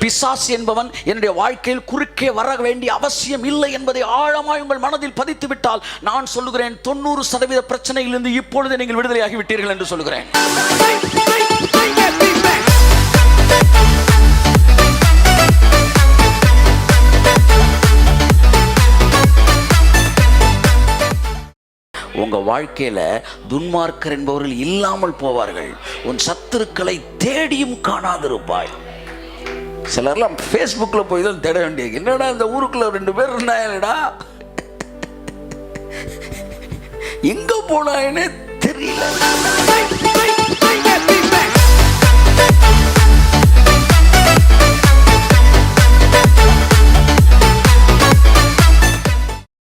பிசாசு என்பவன் என்னுடைய வாழ்க்கையில் குறுக்கே வர வேண்டிய அவசியம் இல்லை என்பதை ஆழமாய் உங்கள் மனதில் பதித்து விட்டால் நான் சொல்லுகிறேன் 90% பிரச்சனையிலிருந்து இப்பொழுது நீங்கள் விடுதலையாகி விட்டீர்கள் என்று சொல்லுகிறேன். உங்க வாழ்க்கையில துன்மார்க்கர் என்பவர்கள் இல்லாமல் போவார்கள். உன் சத்துருக்களை தேடியும் காணாதிருப்பாய். சிலர்லாம் ஃபேஸ்புக்கில் போய் தான் தேட வேண்டியது. என்னடா இந்த ஊருக்குள்ள 2 பேர் இருந்தாங்கடா, எங்க போனாங்கன்னே தெரியல.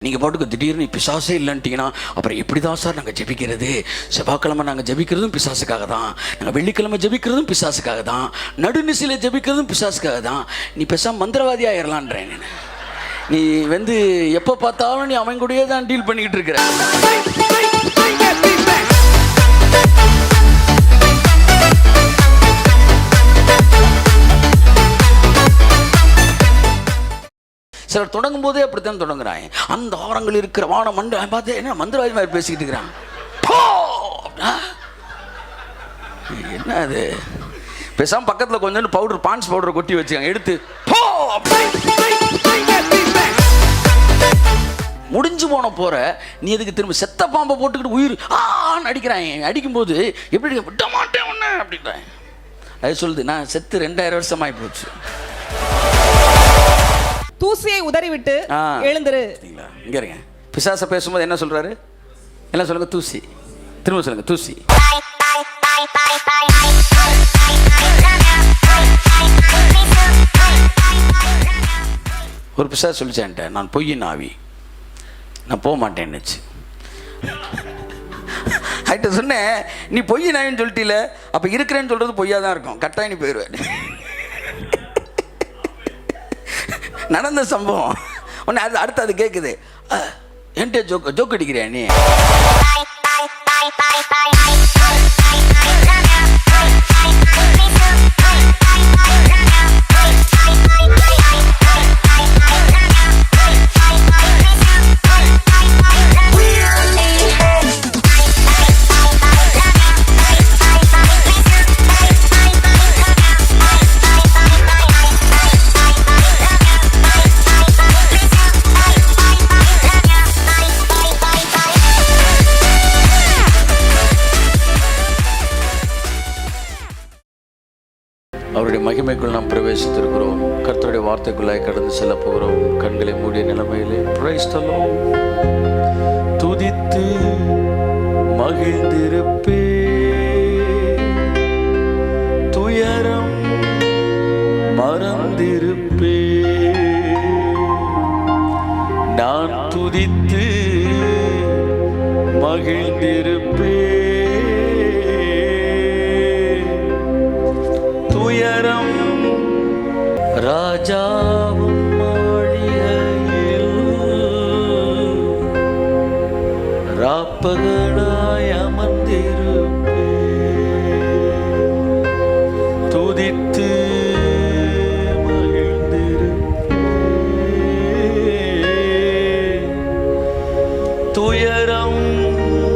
நீங்கள் பாட்டுக்கு திடீர்னு பிசாசே இல்லைன்ட்டிங்கன்னா அப்புறம் எப்படி தான் சார் நாங்கள் ஜெபிக்கிறது? செவ்வாய்க்கிழமை நாங்கள் ஜெபிக்கிறதும் பிசாசுக்காக தான், நாங்கள் வெள்ளிக்கிழமை ஜெபிக்கிறதும் பிசாசுக்காக தான், நடுநிசையில் ஜெபிக்கிறதும் பிசாசுக்காக தான். நீ பேசாம மந்திரவாதி ஆயிரலான்றேன். நீ எப்போ பார்த்தாலும் நீ அவன் கூடயே தான் டீல் பண்ணிக்கிட்டு இருக்கிற. சிலர் தொடங்கும் போதே அப்படித்தான் தொடங்குறாங்க. அந்த ஆரங்கள் இருக்கிற வான மண்டை பார்த்து என்ன மந்திரவாதி மாதிரி பேசிக்கிட்டு இருக்கிறான். என்ன அது? பேசாம பக்கத்தில் கொஞ்சம் பவுடர், பான்ஸ் பவுடர் கொட்டி வச்சுக்காங்க, எடுத்து முடிஞ்சு போற நீ எதுக்கு திரும்ப செத்த பாம்பை போட்டுக்கிட்டு உயிர் அடிக்கிறாங்க. அடிக்கும்போது எப்படி விட மாட்டேன் ஒன்று அப்படின்றாங்க. அது சொல்லுது, நான் செத்து 2000 வருஷம் ஆகி போச்சு. தூசியை உதறிவிட்டு எழுந்திரு. இங்க இருங்க. பிசாச பேசும்போது என்ன சொல்றாரு? என்ன சொல்லுங்க? தூசி. திரும்ப சொல்லுங்க, தூசி. ஒரு பிசாசு சொல்லிச்சேன்ட்ட, நான் பொய்யின் ஆவி, நான் போக மாட்டேன்னுச்சு. ஆயிட்ட சொன்னேன், நீ பொய்யின் ஆவின்னு சொல்லிட்டீல, அப்ப இருக்கிறேன்னு சொல்றது பொய்யா தான் இருக்கும், கட்டாயம் நீ போயிடுவேன். நடந்த சம்பவம் உடனே அடுத்து அது கேட்குது, என்கிட்ட ஜோக் அடிக்கிறியா நீ? அவருடைய மகிமைக்குள் நாம் பிரவேசித்திருக்கிறோம். கர்த்தருடைய வார்த்தைக்குள்ளாய் கடந்து செல்ல போகிறோம். கண்களை மூடிய நிலைமையிலே பிரைஸ் தி லார்ட். துதித்து மகிழ்ந்திருப்பே, துயரம் மறந்திருப்பே, நான் துதித்து மகிழ்ந்திருப்பே, ராஜாவும் மாளிகையில் ராப்பகலாய் அமர்ந்திருப்பே, துதித்து மகிழ்ந்திருப்பே, துயரம்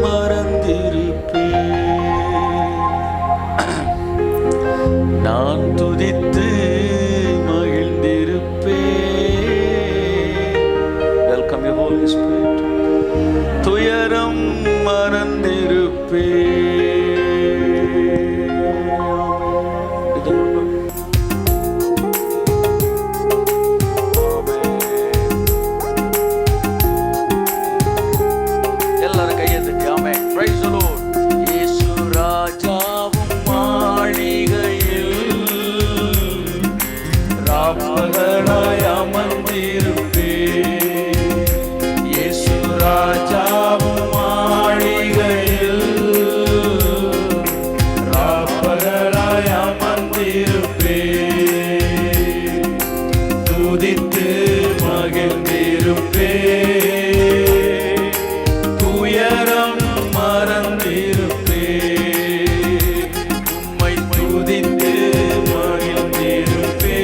மறந்திருப்பே, நான் துதித்து துயரம் மறந்திருப்பே. எல்லாரும் கையை தட்டி ஆமென். Praise the Lord. இயேசு ராஜாவும் மாளிகையில் ராப்பகலாய் அமர்ந்திருப்பே, ராஜாவும் மாளிகையில் ராப்பகலாய் அமர்ந்திருப்பே, துதித்து மகிழ்ந்திருப்பே, துயரம் மறந்திருப்பே, உம்மை துதித்து மகிழ்ந்திருப்பே.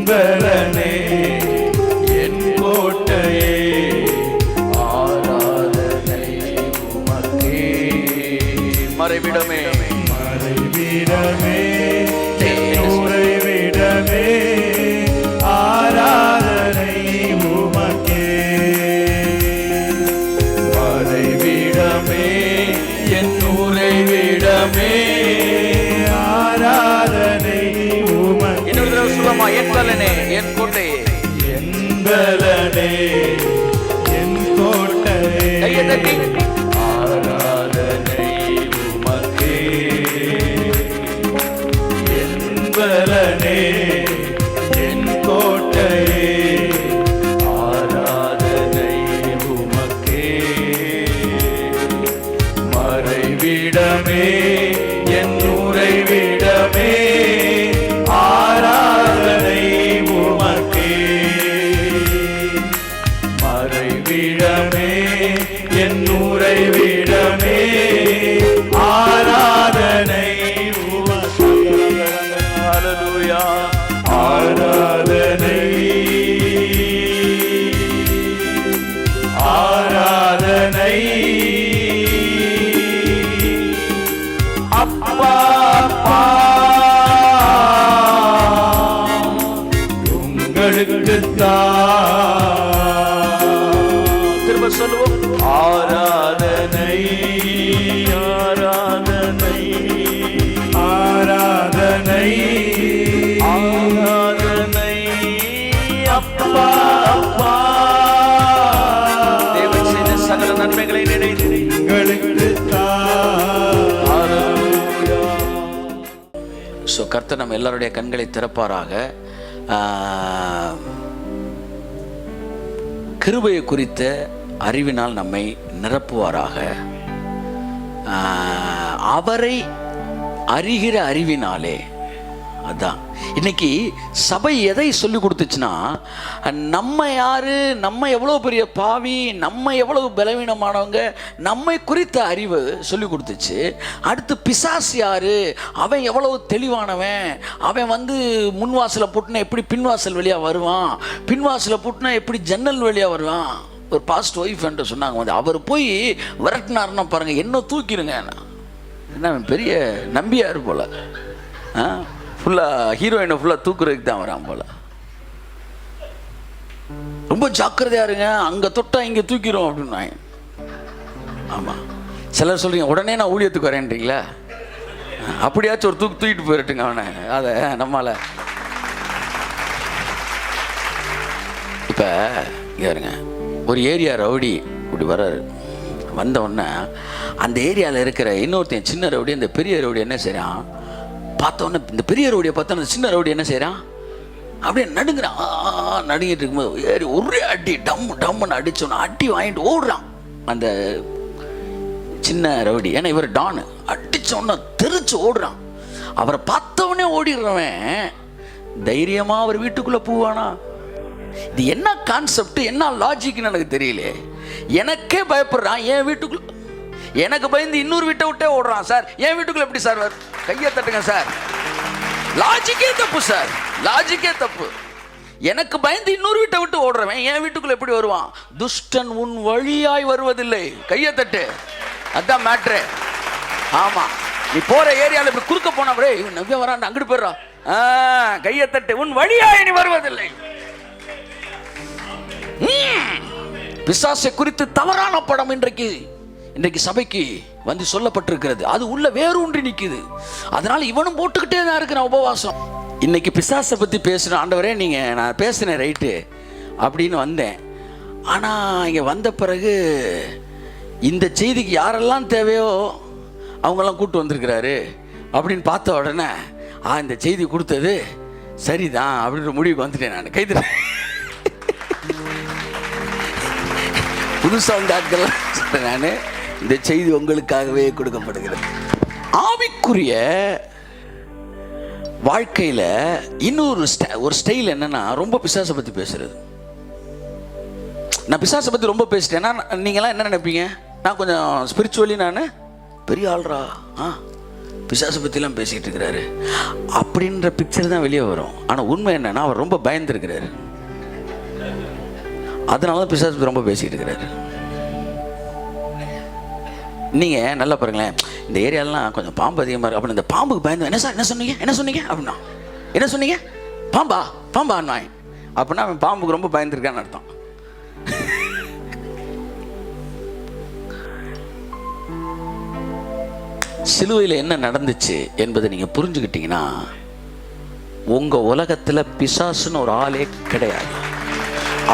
பலனே என் கோட்டையே ஆராதனை உமக்கே. மறைவிடமே மறைவிடமே என் உறைவிடமே ஆராதனை உமக்கே. மறைவிடமே என் உறைவிடமே ஆராதனை உமக்கே. இன்னொரு தடவை சொல்லுமா, என் பலனே என் கோட்டையே. என் பலனே என் கோட்டையே. கையை தட்டி. ஆராதனை உமக்கே. என் பலனே என் கோட்டையே ஆராதனை உமக்கே. மறைவிடமே என் உறைவிடமே ஆராதனை உமக்கே. மறைவிடமே என் உறைவிடமே ஆராதனை உமக்கே. ஹல்லேலூயா. ஆராதனை ஆராதனை அப்பா அப்பா உங்களுக்குத்தான். திரும்ப சொல்லுவோம். ஆராதனை ஆராதனை ஆராதனை ஆராதனை அப்பா அப்பா. தேவன் செய்த சகல நன்மைகளை நினைத்து ஸோ கர்த்தர் நம்ம எல்லாருடைய கண்களை திறப்பாராக. கிருபையை குறித்த அறிவினால் நம்மை நிரப்புவாராக. அவரை அறிகிற அறிவினாலே. அதான் இன்னைக்கு சபை எதை சொல்லி கொடுத்துச்சுன்னா, நம்ம யாரு, நம்ம எவ்வளோ பெரிய பாவி, நம்ம எவ்வளவு பலவீனமானவங்க, நம்மை குறித்த அறிவு சொல்லி கொடுத்துச்சு. அடுத்து பிசாசு யாரு, அவன் எவ்வளவு தெளிவானவன், அவன் முன்வாசலை போட்டுனா எப்படி பின்வாசல் வழியாக வருவான், பின்வாசலை போட்டுனா எப்படி ஜன்னல் வழியாக வருவான். ஒரு பாஸ்ட் ஒய்ஃப் என்று சொன்னாங்க, அவர் போய் விரட்டினாருன்னா பாருங்க, என்ன தூக்கிடுங்க. என்ன பெரிய நம்பியார் போல, ஃபுல்லாக ஹீரோயினை ஃபுல்லாக தூக்குறதுக்கு தான் வரான் போல. ரொம்ப ஜாக்கிரதையாக இருங்க, அங்கே தொட்டா இங்கே தூக்கிடும் அப்படின்னாங்க. ஆமாம், சிலர் சொல்கிறீங்க உடனே நான் ஊழியத்துக்கு வரேன்றீங்களா, அப்படியாச்சும் ஒரு தூக்கிட்டு போயிட்டுங்க அவனை. அதை நம்மளால் இப்போ இங்கே இருங்க, ஒரு ஏரியா ரவுடி இப்படி வர்றாரு. வந்த உடனே அந்த ஏரியாவில் இருக்கிற இன்னொருத்தன் சின்ன ரவுடி, அந்த பெரிய ரவுடி என்ன செய்கிறான், பார்த்தோன்னே இந்த பெரிய ரவுடியை பார்த்தா அந்த சின்ன ரவுடி என்ன செய்கிறான், அப்படியே நடுங்கிறான். நடுங்கிட்டு இருக்கும்போது ஏறி ஒரே அடி டம் டம்முன்னு அடிச்சோன்னு அடி வாங்கிட்டு ஓடுறான் அந்த சின்ன ரவுடி. ஏன்னா இவர் டானு, அடிச்சோன்னா தெரிச்சு ஓடுறான். அவரை பார்த்தவொடனே ஓடிடுறவன் தைரியமாக அவர் வீட்டுக்குள்ளே போவானா? இது என்ன கான்செப்ட், என்ன லாஜிக்னு எனக்கு தெரியல. எனக்கே பயப்படுறான், என் வீட்டுக்குள்ள எனக்கு பயந்து இன்னொரு வீட்டை விட்டே ஓடுறான். சார் என் வீட்டுக்குள்ள எப்படி சார் வரும்? கையை தட்டுங்க சார். லாஜிக்கே தப்பு சார், லாஜிக்கே தப்பு. எனக்கு பயந்து இன்னொரு வீட்டை விட்டு ஓடுறவன் என் வீட்டுக்குள்ள எப்படி வருவான்? துஷ்டன் உன் வழியாய் வருவதில்லை. கையை தட்டு, அதான் மேட்ரு. ஆமா, நீ போற ஏரியாவில் இப்படி குறுக்க போனா அப்படியே இவன் நவ்யா வரான் அங்கிட்டு போயிடுறா. கையை தட்டு, உன் வழியாய் நீ வருவதில்லை. பிசாசை குறித்து தவறான படம் இன்றைக்கு சபைக்கு சொல்லப்பட்டிருக்கிறது. அது உள்ள வேரூன்றி நிற்குது. அதனால இவனும் போட்டுக்கிட்டே தான் இருக்கிறான் உபவாசம். இன்னைக்கு பிசாசை பற்றி பேசுகிறேன். ஆண்டவரே நீங்கள் நான் பேசுனேன் ரைட்டு அப்படின்னு வந்தேன். ஆனால் இங்கே வந்த பிறகு இந்த செய்திக்கு யாரெல்லாம் தேவையோ அவங்கெல்லாம் கூப்பிட்டு வந்திருக்கிறாரு அப்படின்னு பார்த்த உடனே இந்த செய்தி கொடுத்தது சரிதான் அப்படின்ற முடிவுக்கு வந்துட்டேன். நான் கைது புதுசாக வந்த ஆட்கள்லாம் சொல்கிறேன். நான் இந்த செய்தி உங்களுக்காகவே கொடுக்கப்படுகிறது. ஆவிக்குரிய வாழ்க்கையில் இன்னொரு ஒரு ஸ்டைல் என்னன்னா, ரொம்ப பிசாசை பற்றி பேசுறது. நான் பிசாசை பற்றி ரொம்ப பேசிட்டேன்னா நீங்களாம் என்ன நினைப்பீங்க? நான் கொஞ்சம் ஸ்பிரிச்சுவலி நான் பெரிய ஆள்ரா, பிசாசை பற்றிலாம் பேசிகிட்டு இருக்கிறாரு அப்படின்ற பிக்சர் தான் வெளியே வரும். ஆனால் உண்மை என்னன்னா அவர் ரொம்ப பயந்துருக்கிறாரு. அதனால தான் பிசாசை பற்றி ரொம்ப பேசிகிட்டு இருக்கிறாரு. நீங்கள் நல்லா பாருங்களேன், இந்த ஏரியாலலாம் கொஞ்சம் பாம்பு அதிகமாக இருக்குது அப்படின்னு இந்த பாம்புக்கு பயந்து என்ன சார் என்ன சொன்னீங்க அப்படின்னா என்ன சொன்னீங்க பாம்பா அப்படின்னா அவன் பாம்புக்கு ரொம்ப பயந்துருக்கான்னு அர்த்தம். சிலுவையில் என்ன நடந்துச்சு என்பதை நீங்கள் புரிஞ்சுக்கிட்டீங்கன்னா உங்கள் உலகத்தில் பிசாசுன்னு ஒரு ஆளே கிடையாது.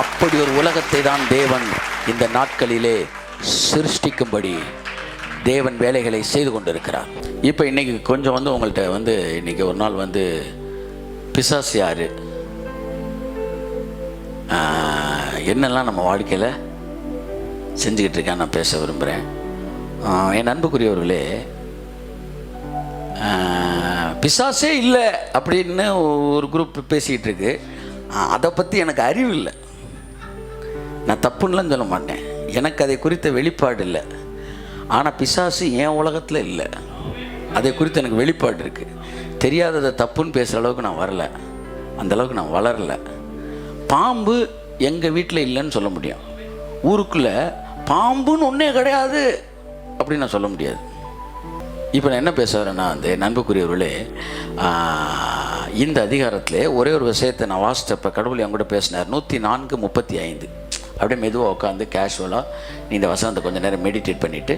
அப்படி ஒரு உலகத்தை தான் தேவன் இந்த நாட்களிலே சிருஷ்டிக்கும்படி தேவன் வேலைகளை செய்து கொண்டிருக்கிறார். இப்போ இன்றைக்கி கொஞ்சம் உங்கள்கிட்ட இன்றைக்கி ஒரு நாள் பிசாசு யார், என்னெல்லாம் நம்ம வாழ்க்கையில் செஞ்சுக்கிட்டு இருக்கான்னு நான் பேச விரும்புகிறேன். என் அன்புக்குரியவர்களே, பிசாசே இல்லை அப்படின்னு ஒரு குரூப் பேசிகிட்டு இருக்கு. அதை பற்றி எனக்கு அறிவு இல்லை. நான் தப்புன்னுலாம் சொல்ல மாட்டேன், எனக்கு அதை குறித்த வெளிப்பாடு இல்லை. ஆனால் பிசாசு என் உலகத்தில் இல்லை, அதை குறித்து எனக்கு வெளிப்பாடு இருக்குது. தெரியாததை தப்புன்னு பேசுகிற அளவுக்கு நான் வரல, அந்தளவுக்கு நான் வளரலை. பாம்பு எங்கள் வீட்டில் இல்லைன்னு சொல்ல முடியும், ஊருக்குள்ளே பாம்புன்னு ஒன்றே கிடையாது அப்படின்னு நான் சொல்ல முடியாது. இப்போ நான் என்ன பேச வரேன்னா நண்புக்குரியவர்களே, இந்த அதிகாரத்திலே ஒரே ஒரு விஷயத்தை நான் வாசித்தப்போ கடவுள் என் கூட பேசினார். 104:35 அப்படியே மெதுவாக உட்காந்து கேஷுவலாக நீ இந்த வசனத்தை கொஞ்சம் நேரம் மெடிடேட் பண்ணிவிட்டு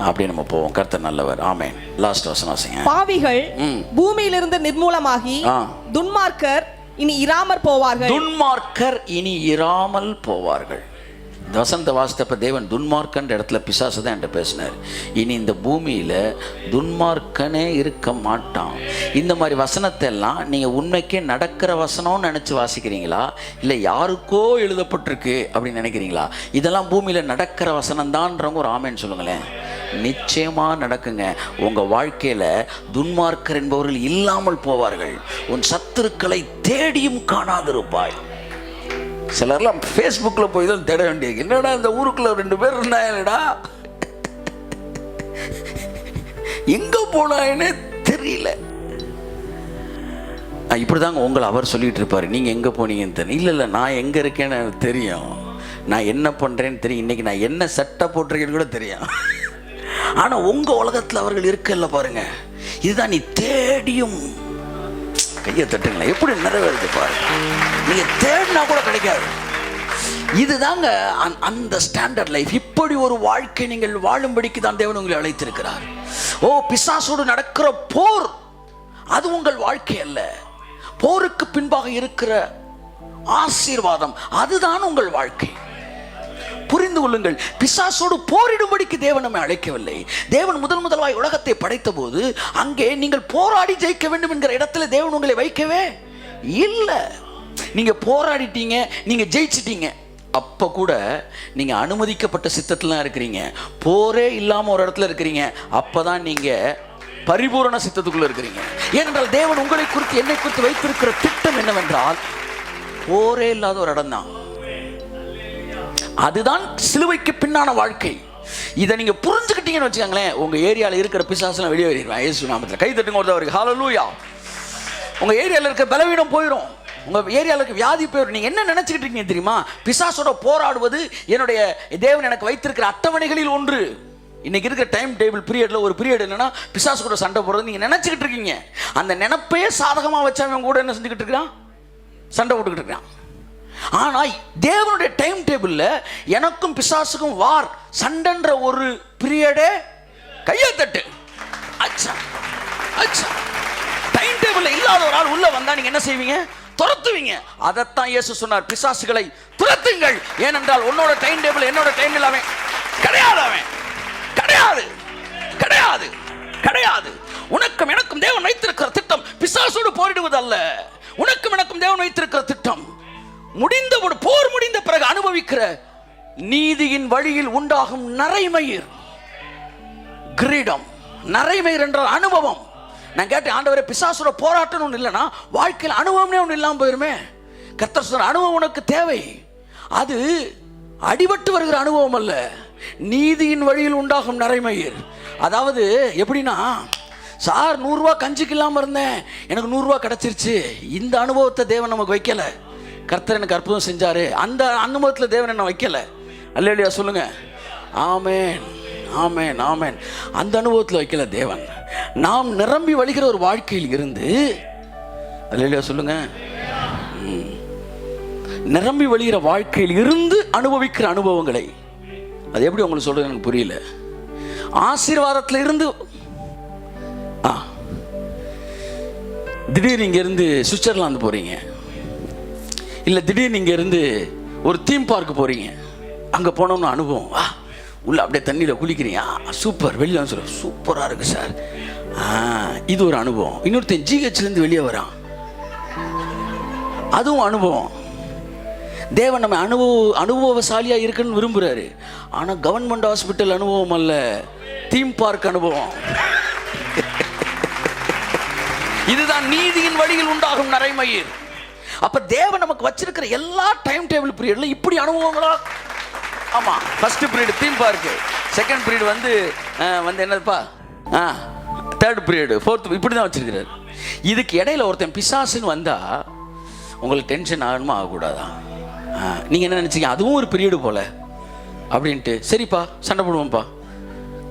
அப்படியே நம்ம போவோம். கர்த்தர் நல்லவர். ஆமென். லாஸ்ட் வசனம் வாசிங்க. பாவிகள் பூமியிலிருந்து நிர்மூலமாகி துன்மார்க்கர் இனி இராமல் போவார்கள். இந்த வசனத்தை வாசித்தப்ப தேவன் துன்மார்க்கன்ற இடத்துல பிசாசு தான் என்கிட்ட பேசினார். இனி இந்த பூமியில் துன்மார்க்கனே இருக்க மாட்டான். இந்த மாதிரி வசனத்தை எல்லாம் நீங்கள் உண்மைக்கே நடக்கிற வசனம்னு நினச்சி வாசிக்கிறீங்களா, இல்லை யாருக்கோ எழுதப்பட்டிருக்கு அப்படின்னு நினைக்கிறீங்களா? இதெல்லாம் பூமியில் நடக்கிற வசனம் தான்றவங்க ஒரு ஆமேன்னு சொல்லுங்களேன். நிச்சயமாக நடக்குங்க. உங்கள் வாழ்க்கையில் துன்மார்க்கர் என்பவர்கள் இல்லாமல் போவார்கள். உன் சத்துருக்களை தேடியும் காணாதிருப்பாய். சிலர்லாம் ஃபேஸ்புக்கில் போய் தான் தேட வேண்டியது. என்னடா இந்த ஊருக்குள்ள 2 பேர் இருந்தாங்கடா, எங்கே போனாங்கன்னே தெரியல. இப்படி தாங்க உங்களை அவர் சொல்லிட்டு இருப்பார். நீங்கள் எங்கே போனீங்கன்னு தெரியும். இல்லை நான் எங்கே இருக்கேன்னு எனக்கு தெரியும், நான் என்ன பண்ணுறேன்னு தெரியும், இன்றைக்கி நான் என்ன சட்டை போட்டிருக்கேன்னு கூட தெரியும். ஆனால் உங்கள் உலகத்தில் அவர்கள் இருக்கல பாருங்க. இதுதான் நீ தேடியும், கையை தட்டுங்களேன், எப்படி நிறைவேறுது பாருங்க. நீங்க தேடினா கூட கிடைக்காது. இதுதாங்க அந்த ஸ்டாண்டர்ட் லைஃப். இப்படி ஒரு வாழ்க்கை நீங்கள் வாழும்படிக்கு தான் தேவன் உங்களை அழைத்திருக்கிறார். பிசாசோடு நடக்கிற போர் அது உங்கள் வாழ்க்கை அல்ல. போருக்கு பின்பாக இருக்கிற ஆசீர்வாதம் அதுதான் உங்கள் வாழ்க்கை. புரிந்து கொள்ளுங்கள். பிசாசோடு போரிடும்படிக்கு தேவன் நம்மை அழைக்கவில்லை. தேவன் முதலாய் உலகத்தை படைத்த போது அங்கே நீங்கள் போராடி ஜெயிக்க வேண்டும் என்கிற இடத்துல தேவன் உங்களை வைக்கவே இல்லை. நீங்க போராடிட்டீங்க, நீங்க ஜெயிச்சிட்டீங்க. அப்ப கூட நீங்க அனுமதிக்கப்பட்ட சித்தத்துல இருக்கிறீங்க. போரே இல்லாம ஒரு இடத்துல இருக்கிறீங்க. அப்பதான் நீங்க பரிபூரண சித்தத்துக்குள்ள இருக்கிறீங்க. ஏனென்றால் தேவன் உங்களை குறித்து, என்னை குறித்து வைத்திருக்கிற திட்டம் என்னவென்றால் போரே இல்லாத ஒரு இடம் தான். அதுதான் சிலுவைக்கு பின்னான வாழ்க்கை. இதை நீங்க புரிஞ்சுக்கிட்டீங்கன்னு வச்சுக்கோங்களேன், உங்க ஏரியாவில் இருக்கிற பிசாசுலாம் வெளியே வருவான். இயேசு நாமத்தில் கை தட்டுங்க ஒருத்தவருக்கு. ஹல்லேலூயா. உங்க ஏரியாவில் இருக்க பலவீனம் போயிடும், உங்க ஏரியாவில் இருக்க வியாதி போயிடும். நீங்க என்ன நினைச்சுக்கிட்டு இருக்கீங்க தெரியுமா? பிசாசோட போராடுவது என்னுடைய தேவன் எனக்கு வைத்திருக்கிற அட்டவணைகளில் ஒன்று. இன்னைக்கு இருக்கிற டைம் டேபிள் பீரியட்ல ஒரு பீரியட் என்னன்னா பிசாசு கூட சண்டை போடுறது நீங்க நினைச்சுக்கிட்டு இருக்கீங்க. அந்த நினைப்பையே சாதகமா வச்சவன் கூட என்ன செஞ்சுக்கிட்டு இருக்கிறான்? சண்டை போட்டுக்கிட்டு இருக்கான். ஆனா தேவனுடைய டைம் டேபிள்ல எனக்கும் பிசாசுக்கும் வார் சண்டைன்ற ஒரு பீரியடே கையை தட்டு. அச்சா அச்சா. டைம் டேபிள்ல இல்லாத ஒரு ஆள் உள்ள வந்தா நீங்க என்ன செய்வீங்க? துரத்துவீங்க. அதைத்தான் இயேசு சொன்னார், பிசாசுகளை துரத்துங்கள். ஏனென்றால் உன்னோட டைம் டேபிள் என்னோட டைம் டேபிள் அவன் கிடையாது. அவன் கிடையாது கிடையாது கிடையாது. உனக்கும் எனக்கும் தேவன் வைத்திருக்கிற திட்டம் பிசாசோடு போரிடுவது அல்ல. உனக்கும் எனக்கும் தேவன் வைத்திருக்கிற திட்டம் முடிந்த போர் முடிந்த பிறகு அனுபவிக்கிற நீதியின் வழியில் உண்டாகும் நரைமயிர் கிரீடம். நரைமயிர் என்ற அனுபவம். நான் கேட்டேன், ஆண்டவரே பிசாசுர போராட்டம் ஒன்று இல்லைன்னா வாழ்க்கையில் அனுபவமே ஒன்று இல்லாமல் போயிருமே. கர்த்தர் சொன்ன அனுபவம் உனக்கு தேவை. அது அடிபட்டு வருகிற அனுபவம் அல்ல, நீதியின் வழியில் உண்டாகும் நரைமயிர். அதாவது எப்படின்னா சார் 100 ரூபா கஞ்சிக்கு இல்லாமல் இருந்தேன், எனக்கு 100 ரூபா கிடச்சிருச்சு. இந்த அனுபவத்தை தேவன் நமக்கு வைக்கலை. கர்த்தர் எனக்கு அற்புதம் செஞ்சாரு, அந்த அனுபவத்தில் தேவன் என்ன வைக்கலை. அல்லேலூயா சொல்லுங்க. ஆமென், ஆமென், ஆமென். அந்த அனுபவத்தில் வைக்கல தேவன். நாம் நிரம்பி வழிகிற ஒரு வாழ்க்கையில் இருந்து, அல்லேலூயா சொல்லுங்க, நிரம்பி வழிகிற வாழ்க்கையில் இருந்து அனுபவிக்கிற அனுபவங்களை, அது எப்படி உங்களுக்கு சொல்றது எனக்கு புரியல. ஆசீர்வாதத்தில் இருந்து திடீர்னு இங்க இருந்து சுவிட்சர்லாந்து போறீங்க, இல்ல திடீர்னு இங்க இருந்து ஒரு தீம் பார்க் போறீங்க. அங்க போனோம்னு அனுபவம், உள்ள அப்படியே தண்ணியில் குளிக்கிறீங்க, சூப்பர். வெளியே வந்து சொல்ல சூப்பராக இருக்கு சார், இது ஒரு அனுபவம். இன்னொருத்தன் ஜிஹெச்லேருந்து வெளியே வரான், அதுவும் அனுபவம். தேவன் நம்ம அனுபவசாலியாக இருக்குன்னு விரும்புகிறாரு. ஆனால் கவர்மெண்ட் ஹாஸ்பிட்டல் அனுபவம் அல்ல, தீம் பார்க் அனுபவம். இதுதான் நீதியின் வழியில் உண்டாகும் நரைமயிர். அப்ப தேவன் நமக்கு வச்சிருக்கிற எல்லா டைம் டேபிள் பீரியட்ல இப்படி அனுபவங்களா? ஆமா, first period theme park, second period வந்து என்னதுப்பா, தேர்ட் பீரியட், ஃபோர்த், இப்படி தான் வச்சிருக்கிறாரு. இதுக்கு இடையில ஒருத்தன் பிசாசுன்னு வந்தா உங்களுக்கு டென்ஷன் ஆகணுமா ஆகக்கூடாதா? நீங்க என்ன நினைச்சீங்க, அதுவும் ஒரு பீரியடு போல அப்படின்ட்டு, சரிப்பா சண்டை போடுவோம்ப்பா.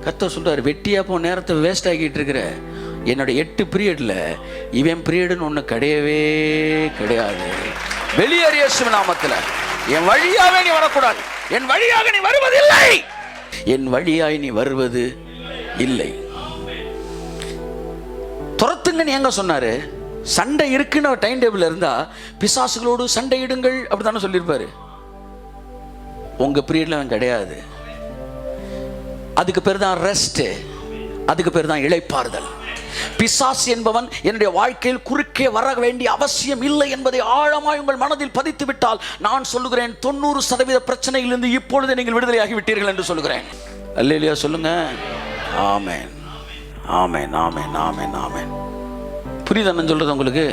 கர்த்தர் சொல்றாரு, வெட்டியா போ நேரத்தை வேஸ்ட் ஆகிட்டு இருக்கிற, என்னோட 8 பீரியட்ல இவன் பீரியடுன்னு ஒன்று கிடையவே கிடையாது. வெளியேறு இயேசுவின் நாமத்தில். என் வழியாவே நீ வரக்கூடாது, என் வழியாக நீ வருவதில்லை, என் வழியாய் நீ வருவது இல்லை. துரத்துங்கன்னு எங்க சொன்னாரு? சண்டை இருக்குன்னு டைம் டேபிள் இருந்தா பிசாசுகளோடு சண்டையிடுங்கள் அப்படித்தானே சொல்லியிருப்பாரு. உங்க பீரியட்ல அவன் கிடையாது. அதுக்கு பேர் தான் ரெஸ்ட், அதுக்கு பேர் தான் இளைப்பாறுதல். பிசாசு என்பவன் என்னுடைய வாழ்க்கையில் குறுக்கே வர வேண்டிய அவசியம் இல்லை என்பதை ஆழமாய் உங்கள் மனதில் பதித்து விட்டால், நான் சொல்லுகிறேன் 90% பிரச்சனையிலிருந்து இப்பொழுது நீங்கள் விடுதலையாகி விட்டீர்கள் என்று சொல்லுகிறேன். அல்லேலூயா சொல்லுங்க. ஆமென், ஆமென், ஆமென், ஆமென், ஆமென். புரியுதான்னு சொல்றது உங்களுக்கு?